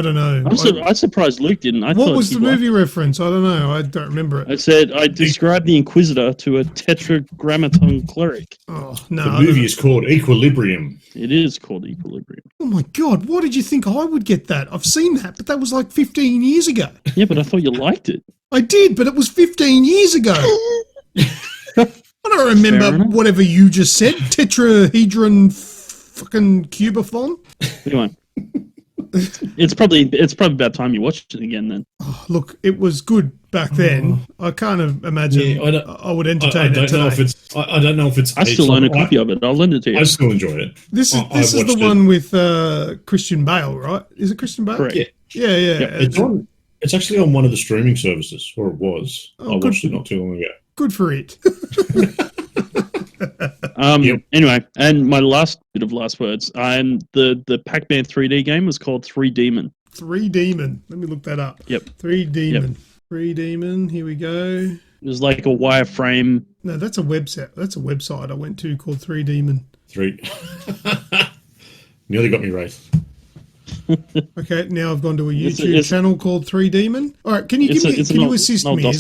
don't know. I'm surprised Luke didn't. What was the movie reference? I don't know. I don't remember it. I said I described the Inquisitor to a tetragrammaton cleric. Oh no! The movie is called Equilibrium. It is called Equilibrium. Oh my God! Why did you think I would get that? I've seen that, but that was like 15 years ago. Yeah, but I thought you liked it. I did, but it was 15 years ago. I don't remember whatever you just said. Tetrahedron fucking cubophon. Anyway. It's probably about time you watched it again then. Oh, look, it was good back then. I can't imagine I would entertain it today. I don't know if it's... I still own a copy of it. I'll lend it to you. I still enjoy it. This is the one with Christian Bale, right? Is it Christian Bale? Correct. Yeah. It's actually on one of the streaming services, or it was. I watched it not too long ago. Good for it. Anyway, and my last bit of last words. The Pac-Man 3D game was called 3 Demon. 3 Demon. Let me look that up. Yep. 3 Demon. Yep. 3 Demon. Here we go. It was like a wireframe. No, that's a website. That's a website I went to called 3 Demon. 3. Nearly got me right. Okay, now I've gone to a YouTube channel called 3 Demon. All right, can you assist me? Is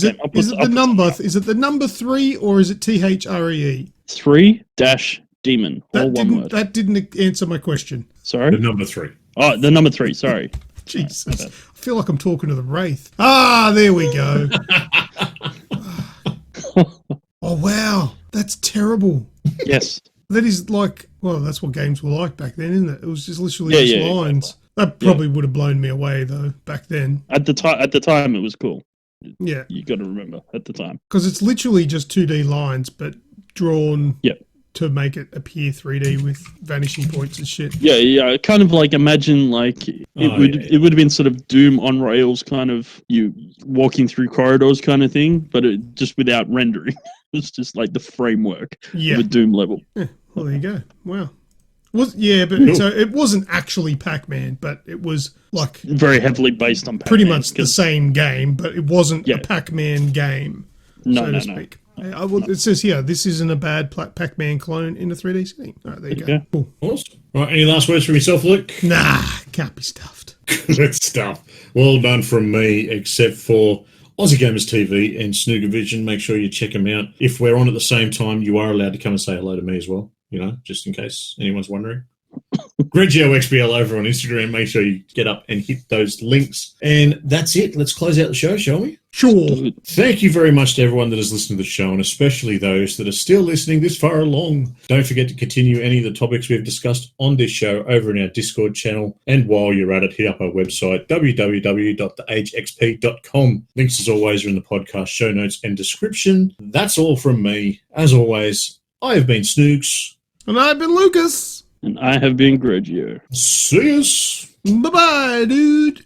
it the number 3 or is it THREE? 3-Demon. All one word. That didn't answer my question. Sorry? The number 3. Oh, the number 3, sorry. Jesus. I feel like I'm talking to the Wraith. Ah, there we go. Oh, wow. That's terrible. Yes. That is like, well, that's what games were like back then, isn't it? It was just literally just lines. Exactly. That probably would have blown me away, though, back then. At the time, it was cool. Yeah. You got to remember, at the time. Because it's literally just 2D lines, but drawn to make it appear 3D with vanishing points and shit. Yeah. Kind of like, imagine, like, it would have been sort of Doom on rails, kind of, you walking through corridors kind of thing, but it just without rendering. It's just like the framework of a Doom level. Yeah. Well, there you go. Wow. So it wasn't actually Pac-Man, but it was like very heavily based on Pac-Man. Pretty much the same game, but it wasn't a Pac-Man game, so to speak. It says here, this isn't a bad Pac-Man clone in a 3D setting. All right, there you go. Cool. Awesome. Right, any last words from yourself, Luke? Nah, can't be stuffed. Good stuff. Well done from me, except for Aussie Gamers TV and Snooger Vision. Make sure you check them out. If we're on at the same time, you are allowed to come and say hello to me as well, just in case anyone's wondering. Grejio XBL over on Instagram. Make sure you get up and hit those links. And that's it. Let's close out the show, shall we? Sure. Thank you very much to everyone that has listened to the show, and especially those that are still listening this far along. Don't forget to continue any of the topics we've discussed on this show over in our Discord channel. And while you're at it, hit up our website, www.thehxp.com. Links, as always, are in the podcast show notes and description. That's all from me. As always, I have been Snoogs. And I've been Lucas. And I have been Grejio. See us. Bye-bye, dude.